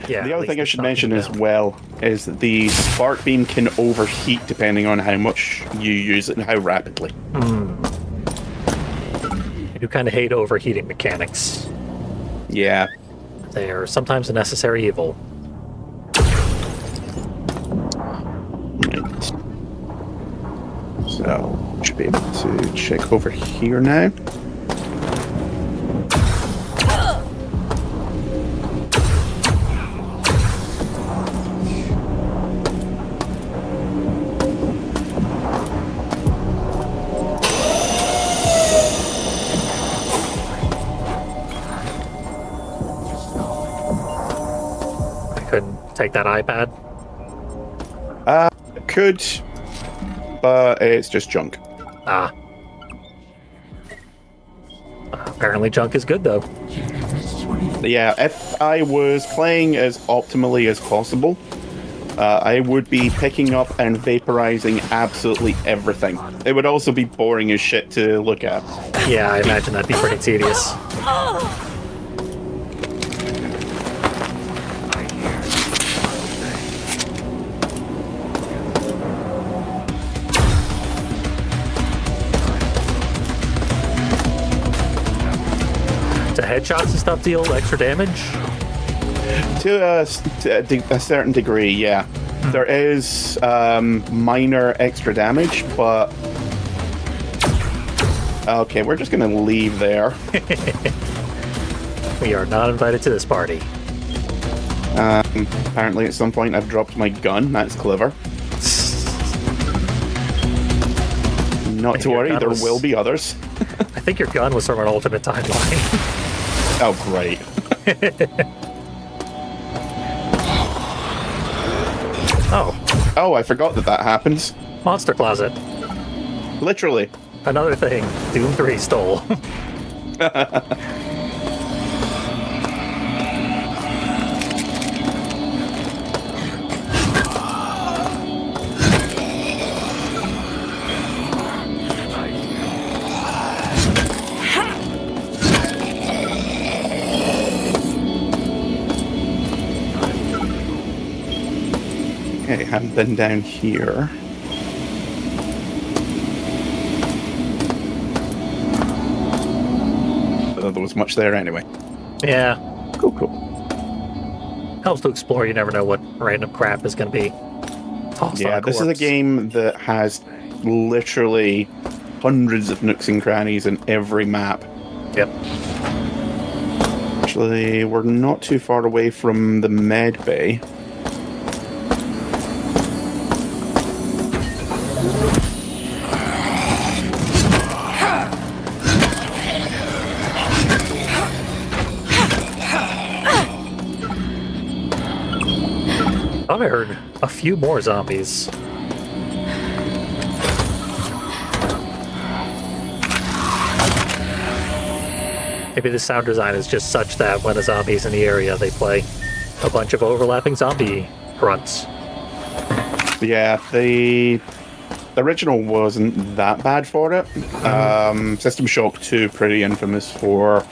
Yeah, the at other thing I least should knock mention them as down. well is that the spark beam can overheat depending on how much you use it and how rapidly. do kind of hate overheating mechanics. Yeah. They are sometimes a necessary evil. Right. So, should be able to check over here now. I couldn't take that iPad. Could, but it's just junk. Ah. Apparently junk is good, though. Yeah, if I was playing as optimally as possible, I would be picking up and vaporizing absolutely everything. It would also be boring as shit to look at. Yeah, I imagine that'd be pretty tedious. Do headshots and stuff deal extra damage? To a certain degree, yeah. There is minor extra damage, but... Okay, we're just gonna leave there. We are not invited to this party. Apparently at some point I've dropped my gun. That's clever. Not to Your worry, gun there was- will be others. I think your gun was from an Ultimate Timeline. Oh, great. Oh, Oh, I forgot that happens. Monster Closet. Literally. Another thing Doom 3 stole. Okay, haven't been down here. There was much there anyway. Yeah, Cool. helps to explore. You never know what random crap is going to be tossed on Yeah, a this is a corpse. game that has literally hundreds of nooks and crannies in every map. Yep. Actually, we're not too far away from the med bay. Thought I heard a few more zombies. Maybe the sound design is just such that when a zombie's in the area, they play a bunch of overlapping zombie grunts. Yeah, the original wasn't that bad for it. System Shock 2, pretty infamous for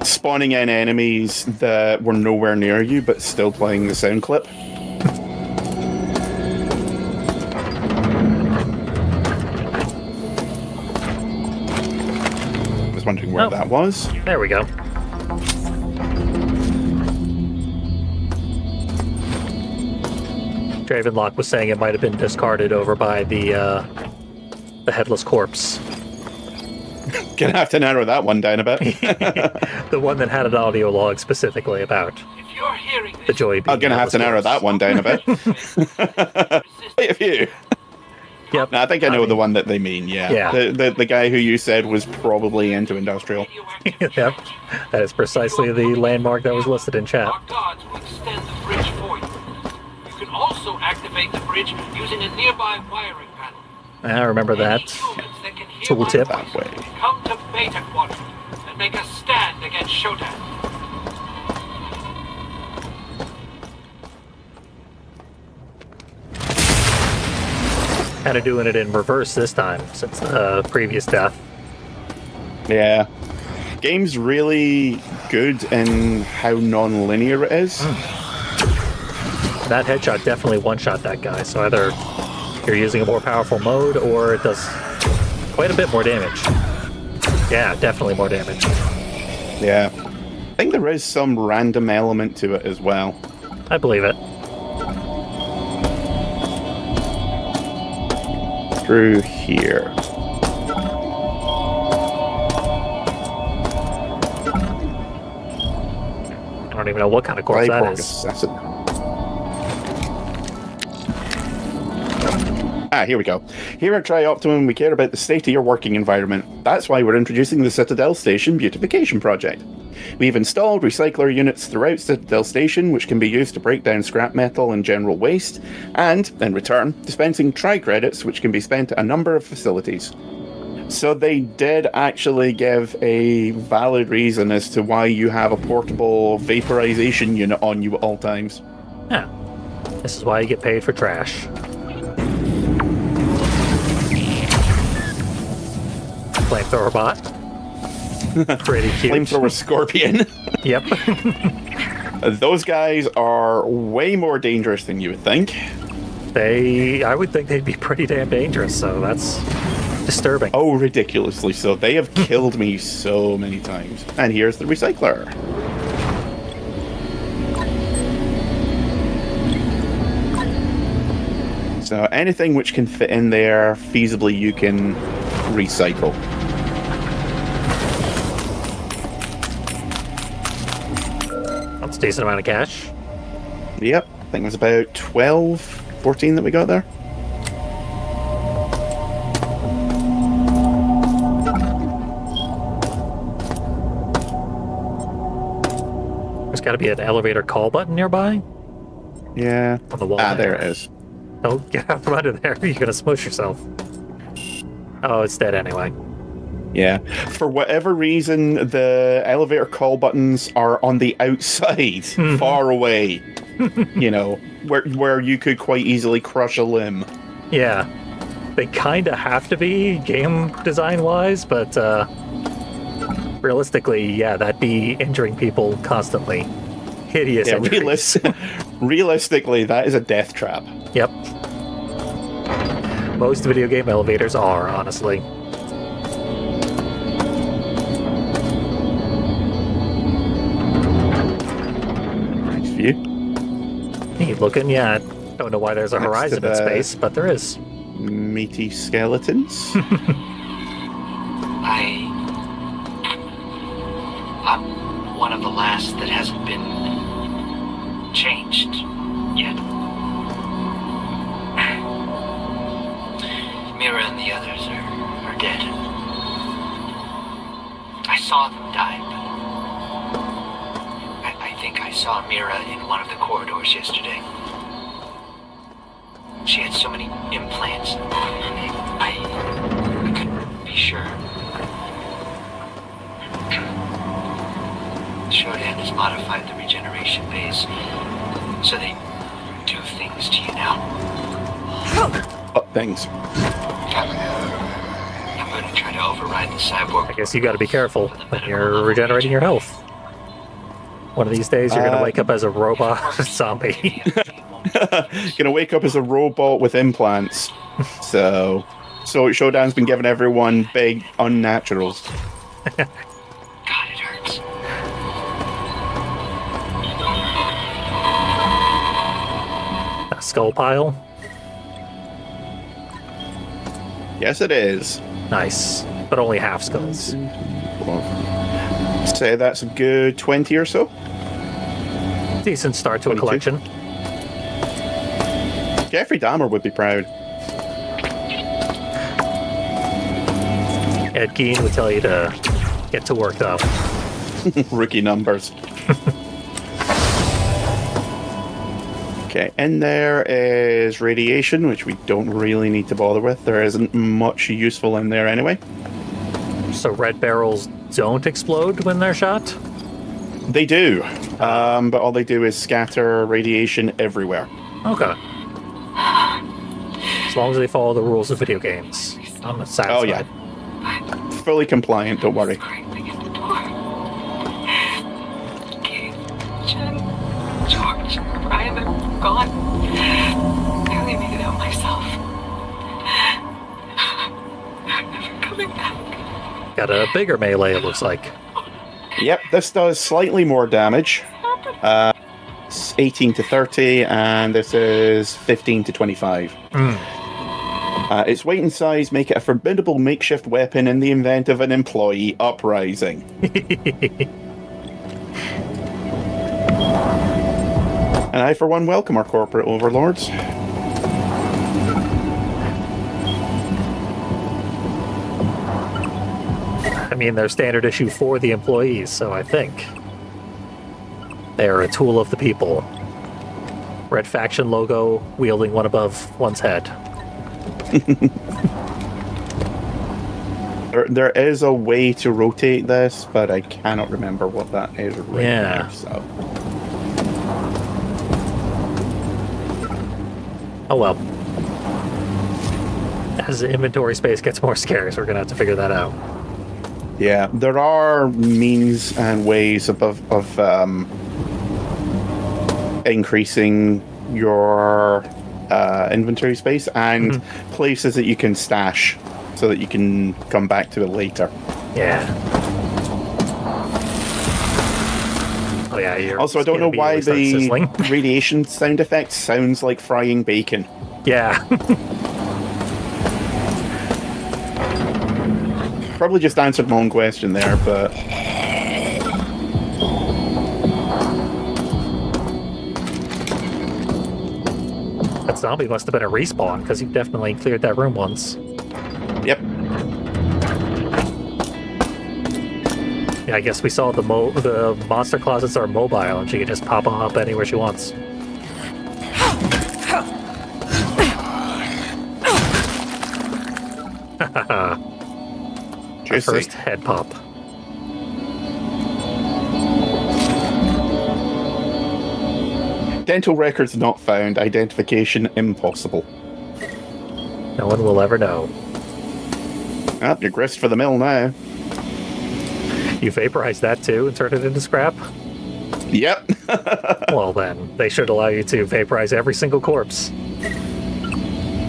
spawning in enemies that were nowhere near you, but still playing the sound clip. I was wondering where Oh. that was. There we go. Dravenlock was saying it might have been discarded over by the headless corpse. Gonna have to narrow that one down a bit. The one that had an audio log specifically about If you're hearing this, the joy being I'm gonna have to narrow that one down a bit. Wait a few. Yep. No, I think I know the one that they mean, yeah. Yeah. The guy who you said was probably into industrial. Yep. That is precisely the landmark that was listed in chat. Our guards will extend the bridge for you. You can also activate the bridge using a nearby wiring panel. I remember that. Any humans that can hear Tooltip. my That voice, way. come to Beta Quadrant and make a stand against Shodan. Kind of doing it in reverse this time since the previous death. Yeah. Game's really good in how non-linear it is. That headshot definitely one-shot that guy, so either you're using a more powerful mode or it does quite a bit more damage. Yeah, definitely more damage. Yeah. I think there is some random element to it as well. I believe it. Through here. I don't even know what kind of corpse that Cyborg is. assassin. Here we go. Here at TriOptimum, we care about the state of your working environment. That's why we're introducing the Citadel Station Beautification Project. We've installed recycler units throughout Citadel Station, which can be used to break down scrap metal and general waste, and, in return, dispensing tri-credits, which can be spent at a number of facilities. So they did actually give a valid reason as to why you have a portable vaporization unit on you at all times. Yeah. This is why you get paid for trash. Flamethrower bot. Pretty cute. Flamethrower Scorpion. Yep. Those guys are way more dangerous than you would think. I would think they'd be pretty damn dangerous, so that's disturbing. Oh, ridiculously so. They have killed me so many times. And here's the recycler. So anything which can fit in there, feasibly you can recycle. That's a decent amount of cash. Yep, I think it was about 12, 14 that we got there. There's got to be an elevator call button nearby. Yeah. On the wall. There it is. Don't get out from under there. You're gonna smush yourself. Oh, it's dead anyway. Yeah. For whatever reason, the elevator call buttons are on the outside, far away. You know, where you could quite easily crush a limb. Yeah. They kind of have to be game design wise, but realistically, yeah, that'd be injuring people constantly. Hideous injuries. Realistically, that is a death trap. Yep. Most video game elevators are, honestly. Nice view. Neat looking, yeah. Don't know why there's a Next to horizon in the- space, but there is. Meaty skeletons. I'm one of the last that hasn't been changed yet. Mira and the others are dead. I saw them die, but I think I saw Mira in one of the corridors yesterday. She had so many implants. I couldn't be sure. Shodan has modified the regeneration base so they do things to you now. Things. I'm going to try to override the cyborg. I guess you gotta be careful when you're regenerating your health. One of these days, you're gonna wake up as a robot zombie. Gonna wake up as a robot with implants. So Shodan's been giving everyone big unnaturals. God, it hurts. A skull pile. Yes, it is. Nice, but only half skulls. Say that's a good 20 or so. Decent start to a 22. collection. Jeffrey Dahmer would be proud. Ed Gein would tell you to get to work, though. Rookie numbers. Okay, in there is radiation, which we don't really need to bother with. There isn't much useful in there anyway. So red barrels don't explode when they're shot? They do, but all they do is scatter radiation everywhere. Okay. As long as they follow the rules of video games. I'm satisfied. Oh, yeah. Fully compliant, don't worry. Jen, George, Brian, they're gone. I only made it out myself. I'm never coming back. got a bigger melee, it looks like. Yep, this does slightly more damage. It's 18 to 30, and this is 15 to 25. Its weight and size make it a formidable makeshift weapon in the event of an employee uprising. And I, for one, welcome our corporate overlords. I mean, they're standard issue for the employees, so I think they are a tool of the people. Red faction logo wielding one above one's head. There is a way to rotate this, but I cannot remember what that is right now. So. Oh well. As the inventory space gets more scarce, we're going to have to figure that out. Yeah, there are means and ways of increasing your inventory space and places that you can stash so that you can come back to it later. Yeah. Oh yeah. Also, I don't know why the radiation sound effect sounds like frying bacon. Yeah. Probably just answered my own question there, but... That zombie must have been a respawn, because you've definitely cleared that room once. Yep. Yeah, I guess we saw the monster closets are mobile, and she can just pop them up anywhere she wants. Haha. First head pop. Dental records not found. Identification impossible. No one will ever know. Ah, you're grist for the mill now. You vaporized that too and turned it into scrap? Yep. Well then, they should allow you to vaporize every single corpse.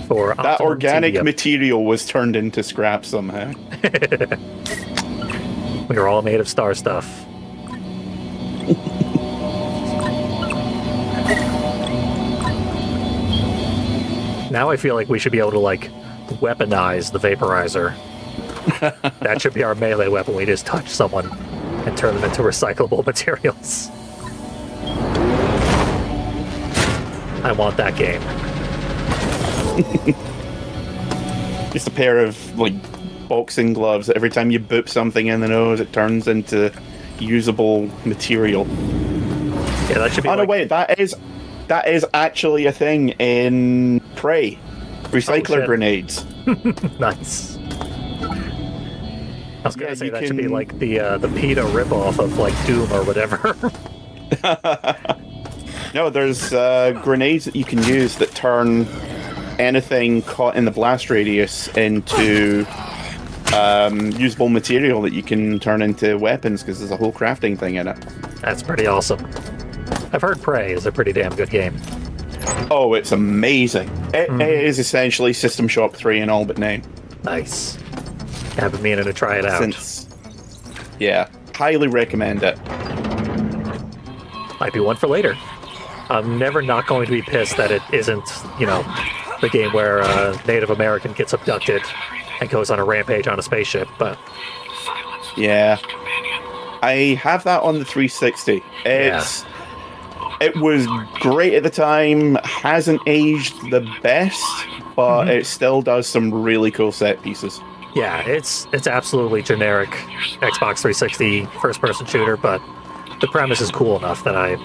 For that organic TDM. material was turned into scrap somehow. We are all made of star stuff. Now I feel like we should be able to, like, weaponize the vaporizer. That should be our melee weapon. We just touch someone and turn them into recyclable materials. I want that game. Just a pair of, like, boxing gloves. Every time you boop something in the nose, it turns into usable material. Yeah, that should be. Oh, no, wait, that is actually a thing in Prey. Recycler grenades. Nice. I was gonna say that should be can- like the PETA ripoff of like Doom or whatever. No, there's grenades that you can use that turn anything caught in the blast radius into usable material that you can turn into weapons, because there's a whole crafting thing in it. That's pretty awesome. I've heard Prey is a pretty damn good game. Oh, it's amazing. It is essentially System Shock 3 in all but name. Nice. I've been meaning to try it out. Yeah, highly recommend it. Might be one for later. I'm never not going to be pissed that it isn't, you know, the game where a Native American gets abducted and goes on a rampage on a spaceship, but... Yeah. I have that on the 360. It was great at the time, hasn't aged the best, but it still does some really cool set pieces. Yeah, it's absolutely generic Xbox 360 first-person shooter, but the premise is cool enough that I'm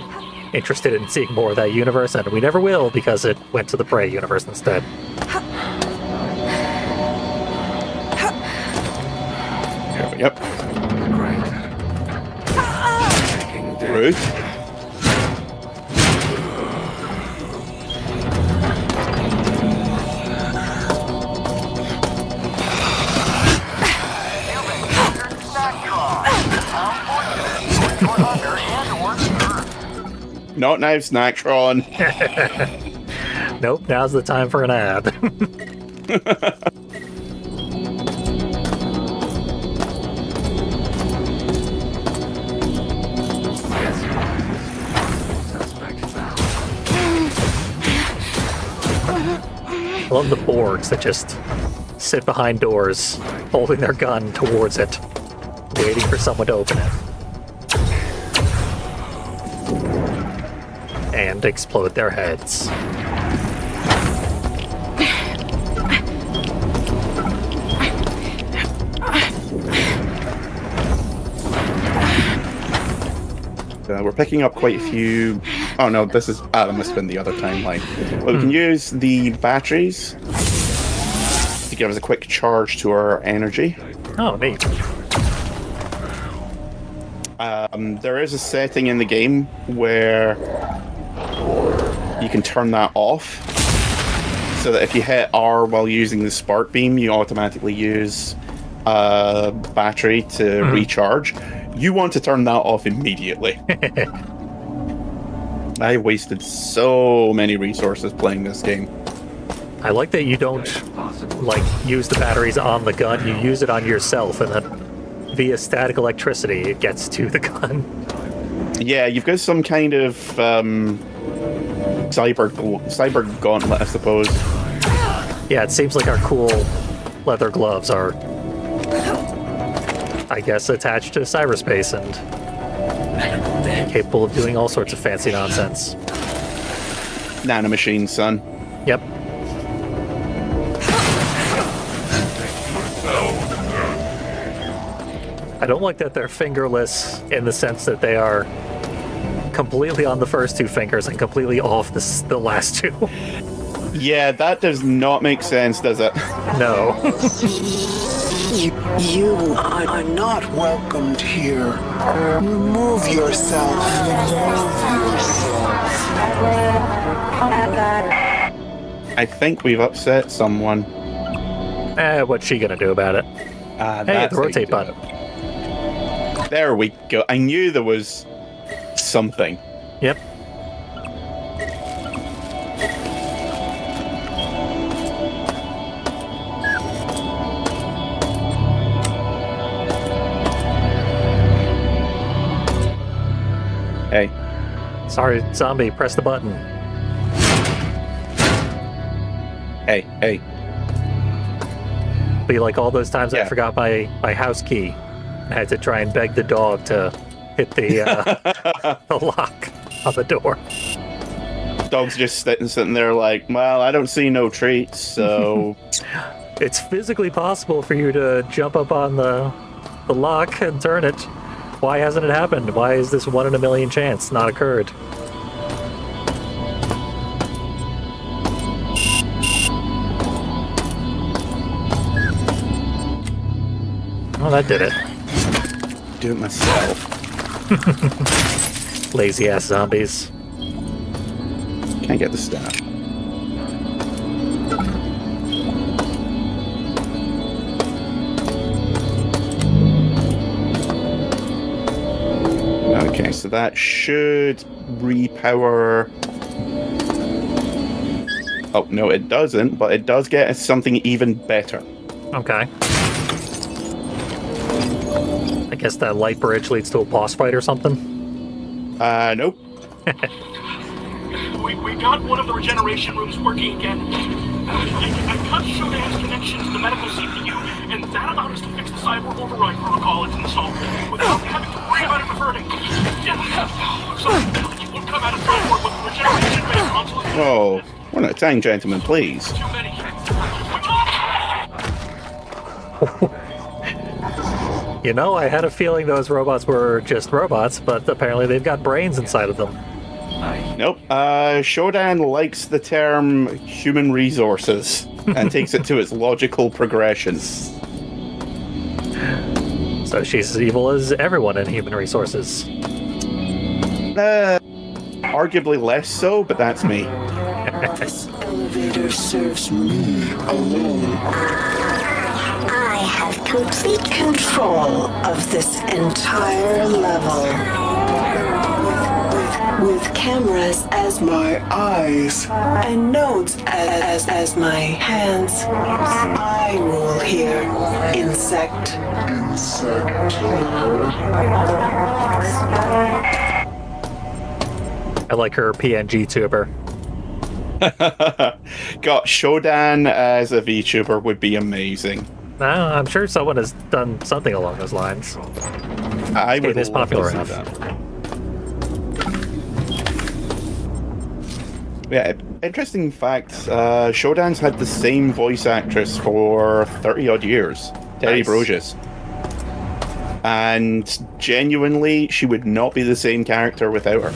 interested in seeing more of that universe, and we never will because it went to the Prey universe instead. Yep. Rude. Not now, Snacktron. Nope, now's the time for an ad. I love the Borgs that just sit behind doors, holding their gun towards it, waiting for someone to open it. And explode their heads. We're picking up quite a few... Oh no, this is... that must have been the other timeline. Well, we can use the batteries to give us a quick charge to our energy. Oh, neat. There is a setting in the game where you can turn that off, so that if you hit R while using the spark beam, you automatically use battery to recharge. You want to turn that off immediately. I wasted so many resources playing this game. I like that you don't, like, use the batteries on the gun, you use it on yourself, and then via static electricity it gets to the gun. Yeah, you've got some kind of cyber gauntlet, I suppose. Yeah, it seems like our cool leather gloves are, I guess, attached to cyberspace and capable of doing all sorts of fancy nonsense. Nanomachine, son. Yep. I don't like that they're fingerless in the sense that they are completely on the first two fingers and completely off the last two. Yeah, that does not make sense, does it? No. You are not welcomed here. Remove yourself. I think we've upset someone. What's she gonna do about it? Hey, the rotate button. There we go. I knew there was something. Yep. Hey. Sorry, zombie, press the button. Hey. Be like all those times I Yeah. forgot my house key. I had to try and beg the dog to hit the the lock on the door. Dog's just sitting there like, well, I don't see no treats, so... It's physically possible for you to jump up on the lock and turn it. Why hasn't it happened? Why is this 1 in a million chance not occurred? Oh, that did it. Do it myself. Lazy ass zombies. Can't get the staff. Okay, so that should repower... Oh, no, it doesn't, but it does get us something even better. Okay. I guess that light bridge leads to a boss fight or something? Nope. We got one of the regeneration rooms working again. I cut Shodan's connection to the medical CPU, and that allowed us to fix the cyber override protocol it's installed without having to worry about it reverting. So, you won't come out of transport with the regeneration bay console. Oh, one at a time, gentlemen, please. Too many. You know, I had a feeling those robots were just robots, but apparently they've got brains inside of them. Nope. Shodan likes the term human resources and takes it to its logical progression. So she's as evil as everyone in Human Resources. Arguably less so, but that's me. This elevator serves me alone. I have complete control of this entire level. With cameras as my eyes and nodes as my hands, I rule here. Insect. I like her PNG tuber. Got Shodan as a VTuber would be amazing. I'm sure someone has done something along those lines. I would It is love to popular see enough. that. Yeah, interesting fact. Shodan's had the same voice actress for 30 odd years, Terry Nice. Broggius. And genuinely, she would not be the same character without her.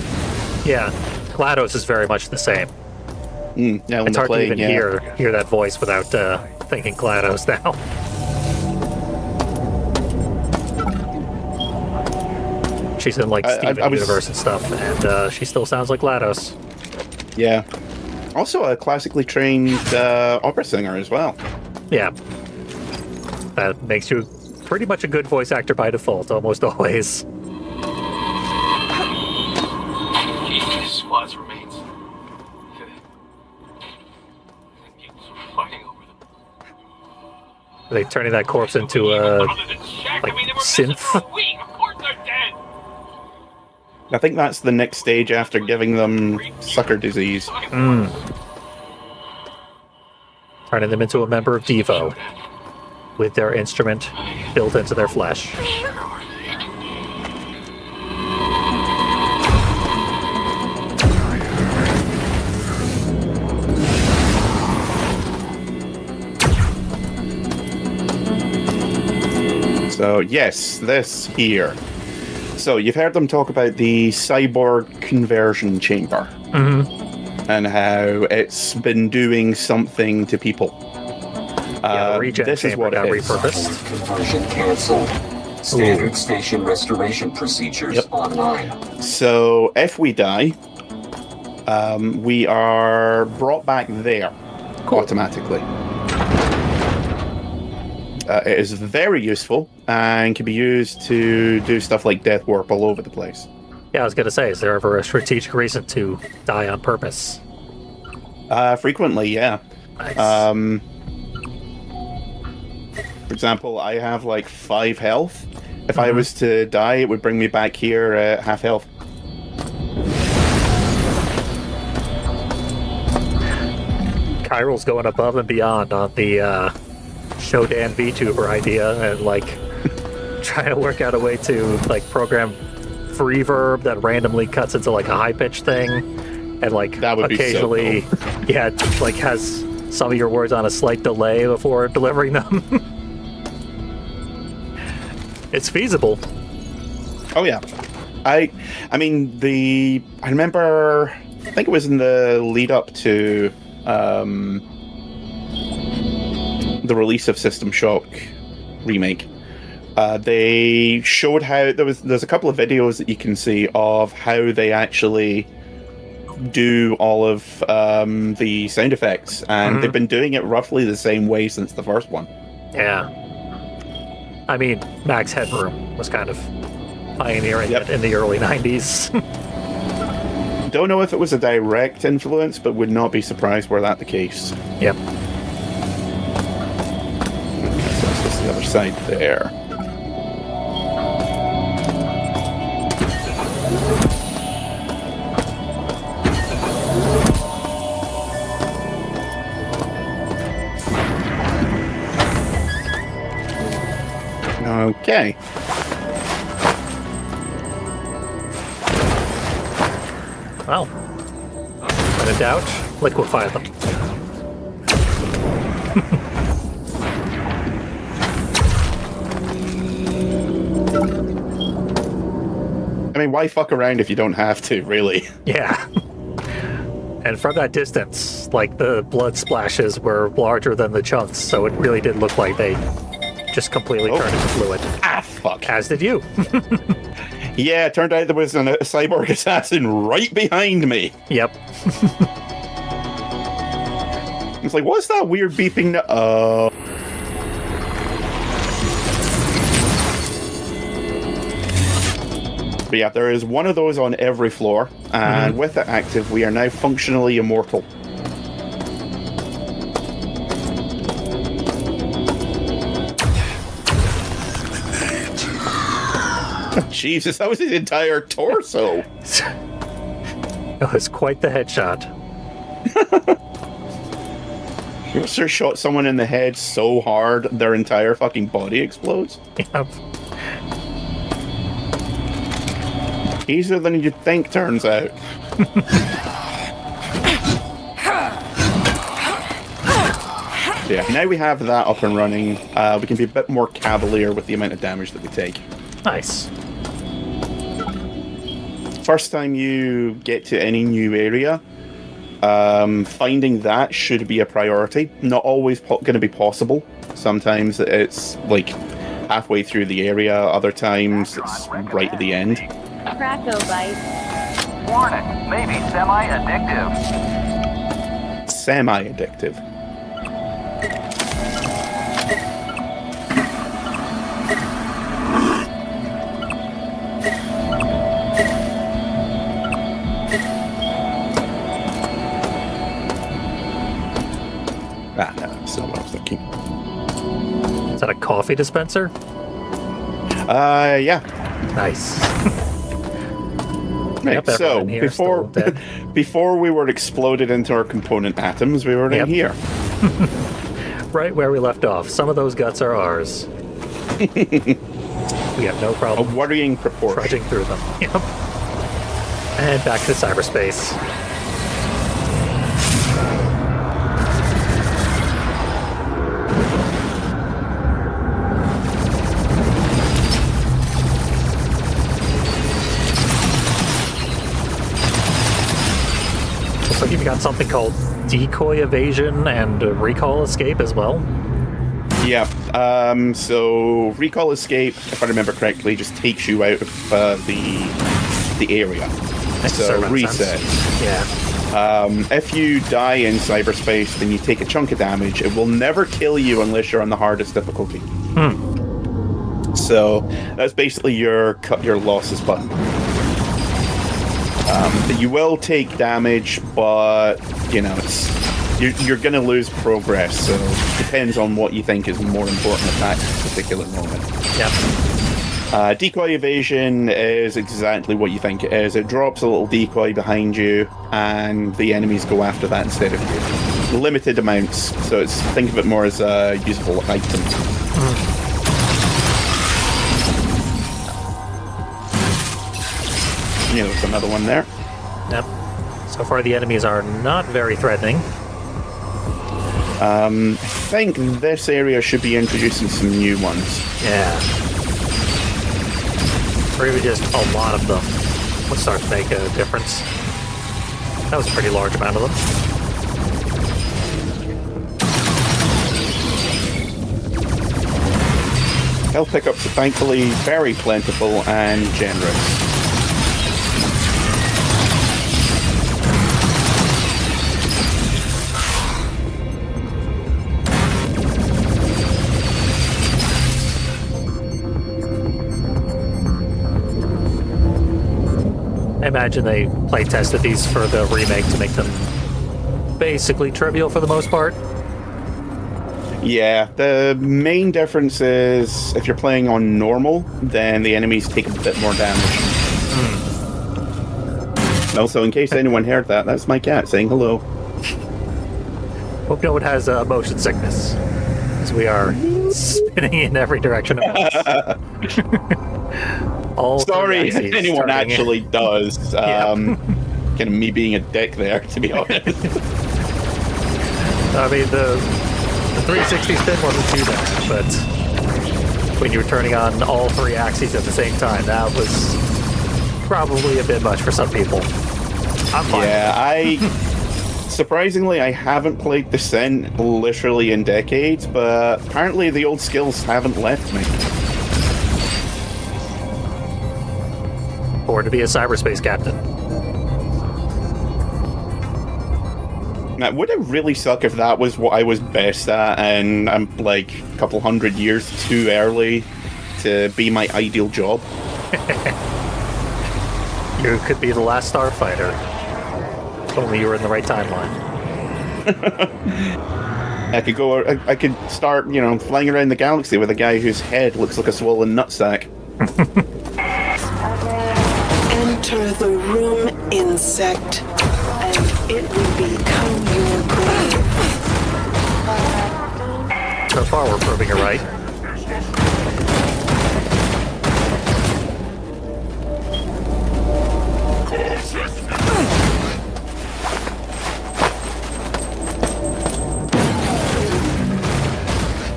Yeah, GLaDOS is very much the same. Now It's hard to even yeah. hear that voice without thinking GLaDOS now. She's in like Steven I was- Universe and stuff, and she still sounds like GLaDOS. Yeah. Also a classically trained opera singer as well. Yeah. That makes you pretty much a good voice actor by default, almost always. This squad's remains. People are fighting over them. Are they turning that corpse into a Other than Shaq, like, I mean, they were missing synth? for a week. Of course they're dead. I think that's the next stage after giving them sucker disease. turning them into a member of Devo with their instrument built into their flesh. So yes, this here. So you've heard them talk about the cyborg conversion chamber and how it's been doing something to people. Yeah, the regen this is chamber what got it is. repurposed. Conversion canceled. Standard station restoration procedures online. So if we die, we are brought back there automatically. It is very useful and can be used to do stuff like death warp all over the place. Yeah, I was gonna say, is there ever a strategic reason to die on purpose? Frequently, yeah. Nice. For example, I have like 5 health. If I was to die, it would bring me back here at half health. Chiral's going above and beyond on the Shodan VTuber idea and like trying to work out a way to like program reverb that randomly cuts into like a high pitched thing and like That would be so occasionally yeah, it, like has some of your words on a slight delay before delivering them. It's feasible. Oh yeah. I mean I remember I think it was in the lead up to the release of System Shock remake. They showed how there's a couple of videos that you can see of how they actually do all of the sound effects, and they've been doing it roughly the same way since the first one. Yeah. I mean, Max Headroom was kind of pioneering it in the early 90s. Don't know if it was a direct influence, but would not be surprised were that the case. Yep. So that's just the other side there. Okay. Well, when in doubt, liquefy them. I mean, why fuck around if you don't have to, really? Yeah. And from that distance, like, the blood splashes were larger than the chunks, so it really did look like they just completely turned into fluid. Ah, fuck. As did you. Yeah, it turned out there was a cyborg assassin right behind me. Yep. It's like, what's that weird beeping? But yeah, there is one of those on every floor, and with it active, we are now functionally immortal. Jesus, that was his entire torso. It was quite the headshot. You ever shot someone in the head so hard their entire fucking body explodes? Yep. Easier than you'd think, turns out. Yeah, now we have that up and running, we can be a bit more cavalier with the amount of damage that we take. Nice. First time you get to any new area, finding that should be a priority. Not always going to be possible. Sometimes it's like halfway through the area, other times it's right at the end. Cracko-bite. Warning, maybe semi-addictive. Semi-addictive. Ah, no, that's not what I was thinking. Is that a coffee dispenser? Yeah. Nice. Right, Yep, so everyone here is still dead. before we were exploded into our component atoms, we were Yep. in here. Right where we left off. Some of those guts are ours. We have no A problem worrying proportion. trudging through them. Yep. And back to cyberspace. So you've got something called decoy evasion and recall escape as well? Yeah. So recall escape, if I remember correctly, just takes you out of the area. Makes a So certain reset. sense. Yeah. If you die in cyberspace, then you take a chunk of damage. It will never kill you unless you're on the hardest difficulty. So that's basically your cut your losses button. You will take damage, but you know you're going to lose progress. So it depends on what you think is more important at that particular moment. Yep. Decoy evasion is exactly what you think it is. It drops a little decoy behind you, and the enemies go after that instead of you. Limited amounts, so think of it more as a usable item. Yeah, there's another one there. Yep. So far, the enemies are not very threatening. I think this area should be introducing some new ones. Yeah. Or even just a lot of them would start to make a difference. That was a pretty large amount of them. Health pickups are thankfully very plentiful and generous. I imagine they play tested these for the remake to make them basically trivial for the most part. Yeah, the main difference is if you're playing on normal, then the enemies take a bit more damage. Also, in case anyone heard that, that's my cat saying hello. Hope no one has motion sickness, as we are spinning in every direction at once. All Sorry if three axes anyone starting- actually does. Yeah. Kind of me being a dick there, to be honest. I mean, the 360 spin wasn't too bad, but when you were turning on all three axes at the same time, that was probably a bit much for some people. I'm fine. Yeah, surprisingly, I haven't played Descent literally in decades, but apparently the old skills haven't left me. Or to be a cyberspace captain. Now, would it really suck if that was what I was best at and I'm like a couple hundred years too early to be my ideal job? You could be the last starfighter. If only you were in the right timeline. I could start, flying around the galaxy with a guy whose head looks like a swollen nutsack. Enter the room, insect, and it will become your grave. So far, we're proving it right.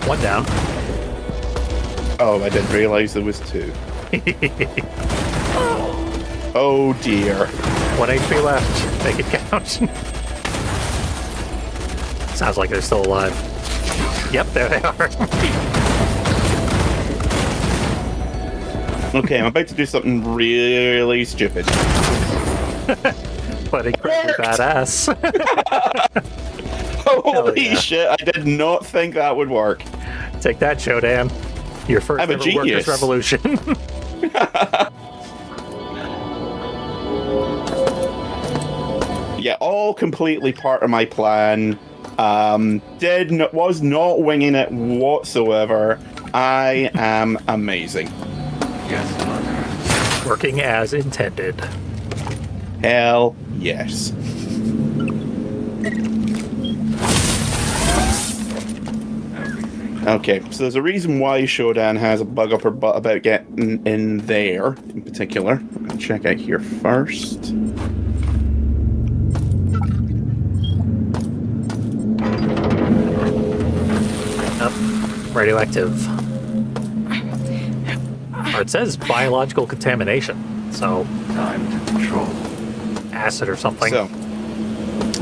One down. Oh, I didn't realize there was two. Oh dear. 1 HP left. Make it count. Sounds like they're still alive. Yep, there they are. Okay, I'm about to do something really stupid. But incredibly badass. Holy yeah. shit, I did not think that would work. Take that, Shodan. Your first I'm a ever genius. workers' revolution. Yeah, all completely part of my plan. Was not winging it whatsoever. I am amazing. Yes, Mother. Working as intended. Hell yes. Okay, so there's a reason why Shodan has a bug up her butt about getting in there, in particular. I'm going to check out here first. Radioactive. Or it says biological contamination, so Time to control. acid or something. So,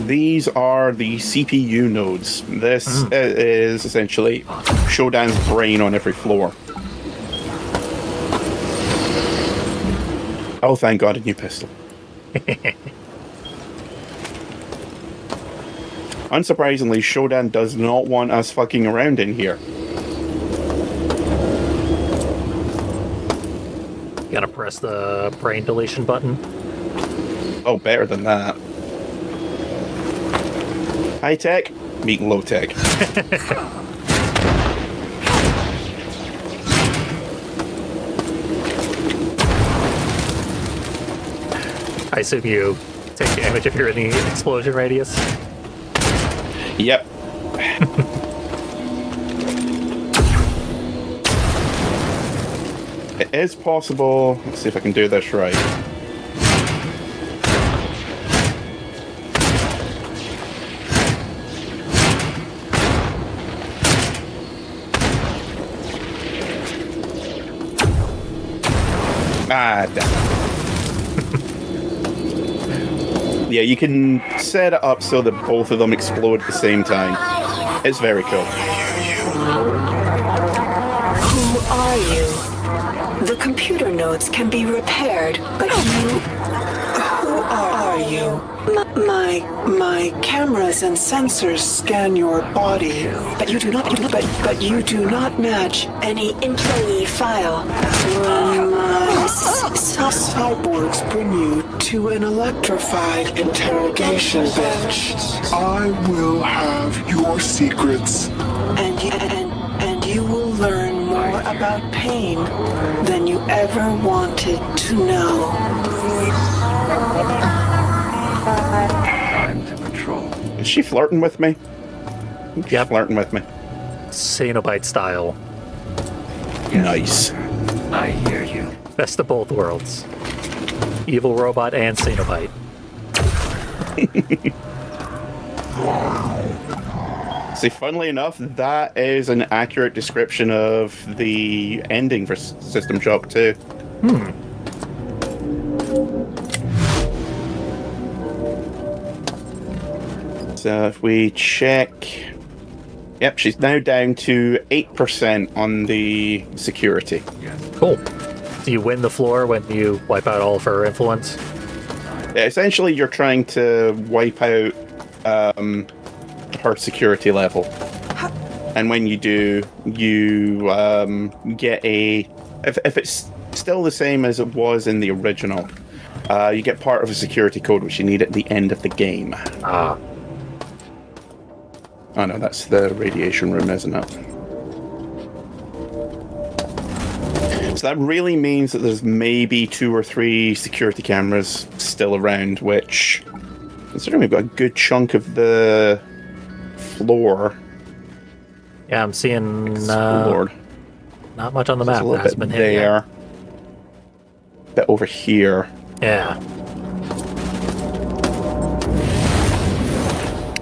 these are the CPU nodes. This is essentially Shodan's brain on every floor. Oh, thank God, a new pistol. Unsurprisingly, Shodan does not want us fucking around in here. You gotta press the brain deletion button. Oh, better than that. High tech, meet low tech. I assume you take damage if you're in the explosion radius. Yep. It is possible. Let's see if I can do this right. Ah, damn. Yeah, you can set it up so that both of them explode at the same time. It's very cool. Who are you? The computer nodes can be repaired, but you... Who are you? My cameras and sensors scan your body, but you do not match any employee file. When my cyborgs bring you to an electrified interrogation bench, I will have your secrets. and you will learn more about pain than you ever wanted to know. Time to control. Is she flirting with me? Yep. Flirting with me. Cenobite style. Nice. I hear you. Best of both worlds. Evil robot and Cenobite. See, funnily enough, that is an accurate description of the ending for System Shock 2. So if we check... Yep, she's now down to 8% on the security. Cool. Do you win the floor when you wipe out all of her influence? Essentially, you're trying to wipe out her security level. And when you do, you get a... If it's still the same as it was in the original, you get part of a security code which you need at the end of the game. Ah. Oh no, that's the radiation room, isn't it? So that really means that there's maybe 2 or 3 security cameras still around, which considering we've got a good chunk of the floor Yeah, I'm seeing explored. not much on the There's map a little that has bit been hit yet. there. Bit over here. Yeah.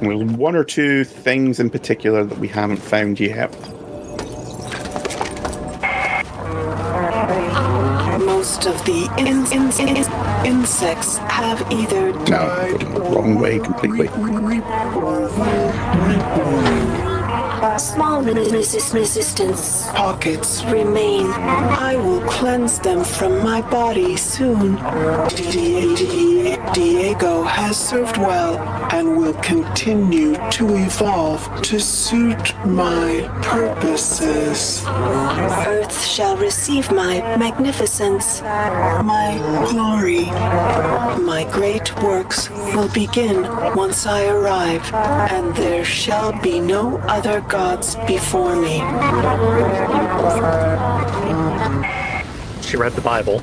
There's one or two things in particular that we haven't found yet. Most of the insects have either No, died going the wrong way completely. Small resistance pockets remain. I will cleanse them from my body soon. Diego has served well and will continue to evolve to suit my purposes. Earth shall receive my magnificence, my glory. My great works will begin once I arrive, and there shall be no other gods before me. She read the Bible.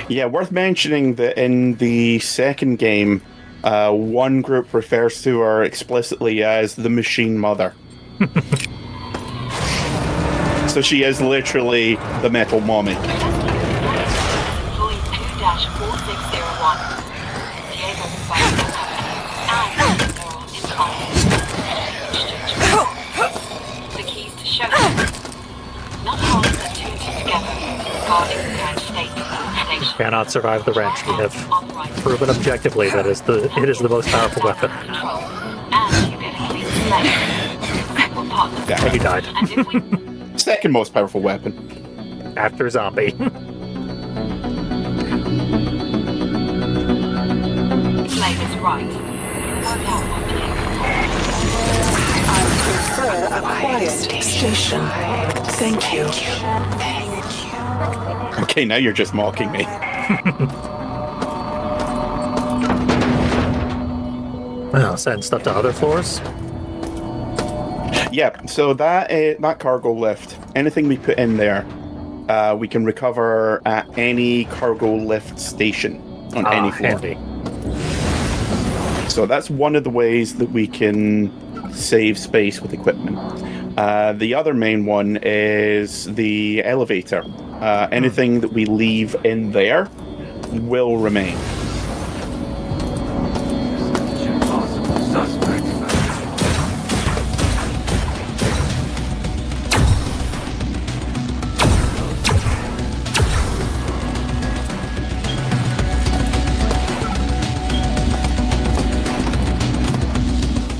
Yeah, worth mentioning that in the second game, one group refers to her explicitly as the Machine Mother. So she is literally the Metal Mommy. Employee 2-4601. Diego provides no company and neural incontinence. The keys to show you. Not holding the two together. Guarding the current state of the station. Cannot survive the wrench. We have proven objectively that it is the most powerful weapon. Control. And you get a clean slate. We're partners. Yeah, He died. And if we second most powerful weapon. After Zombie. play this right, work out what to do. I prefer a quiet station. Thank you. Okay, now you're just mocking me. Well, send stuff to other floors. Yeah, so that cargo lift, anything we put in there, we can recover at any cargo lift station on any floor. Handy. So that's one of the ways that we can save space with equipment. The other main one is the elevator. Anything that we leave in there will remain. Possible suspects.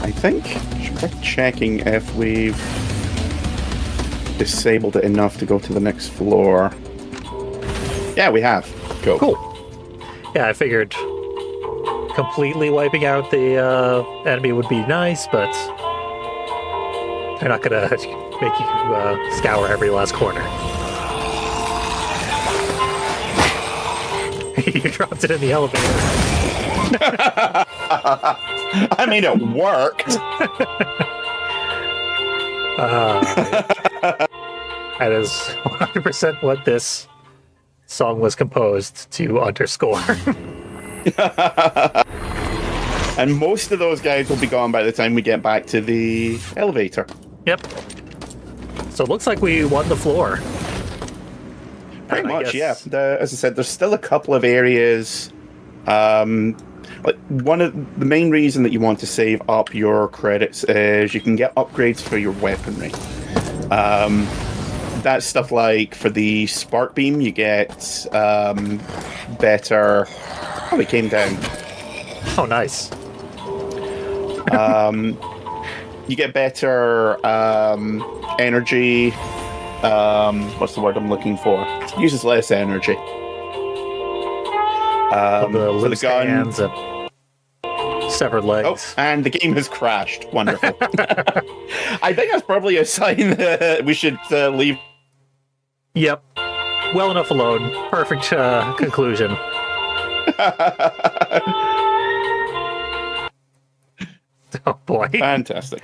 I think, just checking if we've disabled it enough to go to the next floor. Yeah, we have. Go. Cool. Yeah, I figured completely wiping out the enemy would be nice, but they're not gonna make you scour every last corner. You dropped it in the elevator. I mean, it worked. That is 100% what this song was composed to underscore. And most of those guys will be gone by the time we get back to the elevator. Yep. So it looks like we won the floor. Pretty I much, guess- yeah. As I said, there's still a couple of areas. Like one of the main reason that you want to save up your credits is you can get upgrades for your weaponry. That's stuff like for the spark beam, you get better. Oh, it came down. Oh, nice. You get better energy. What's the word I'm looking for? It uses less energy. The For the loose gun. hands and severed legs. Oh, and the game has crashed. Wonderful. I think that's probably a sign that we should leave. Yep. Well enough alone. Perfect conclusion. Oh boy. Fantastic.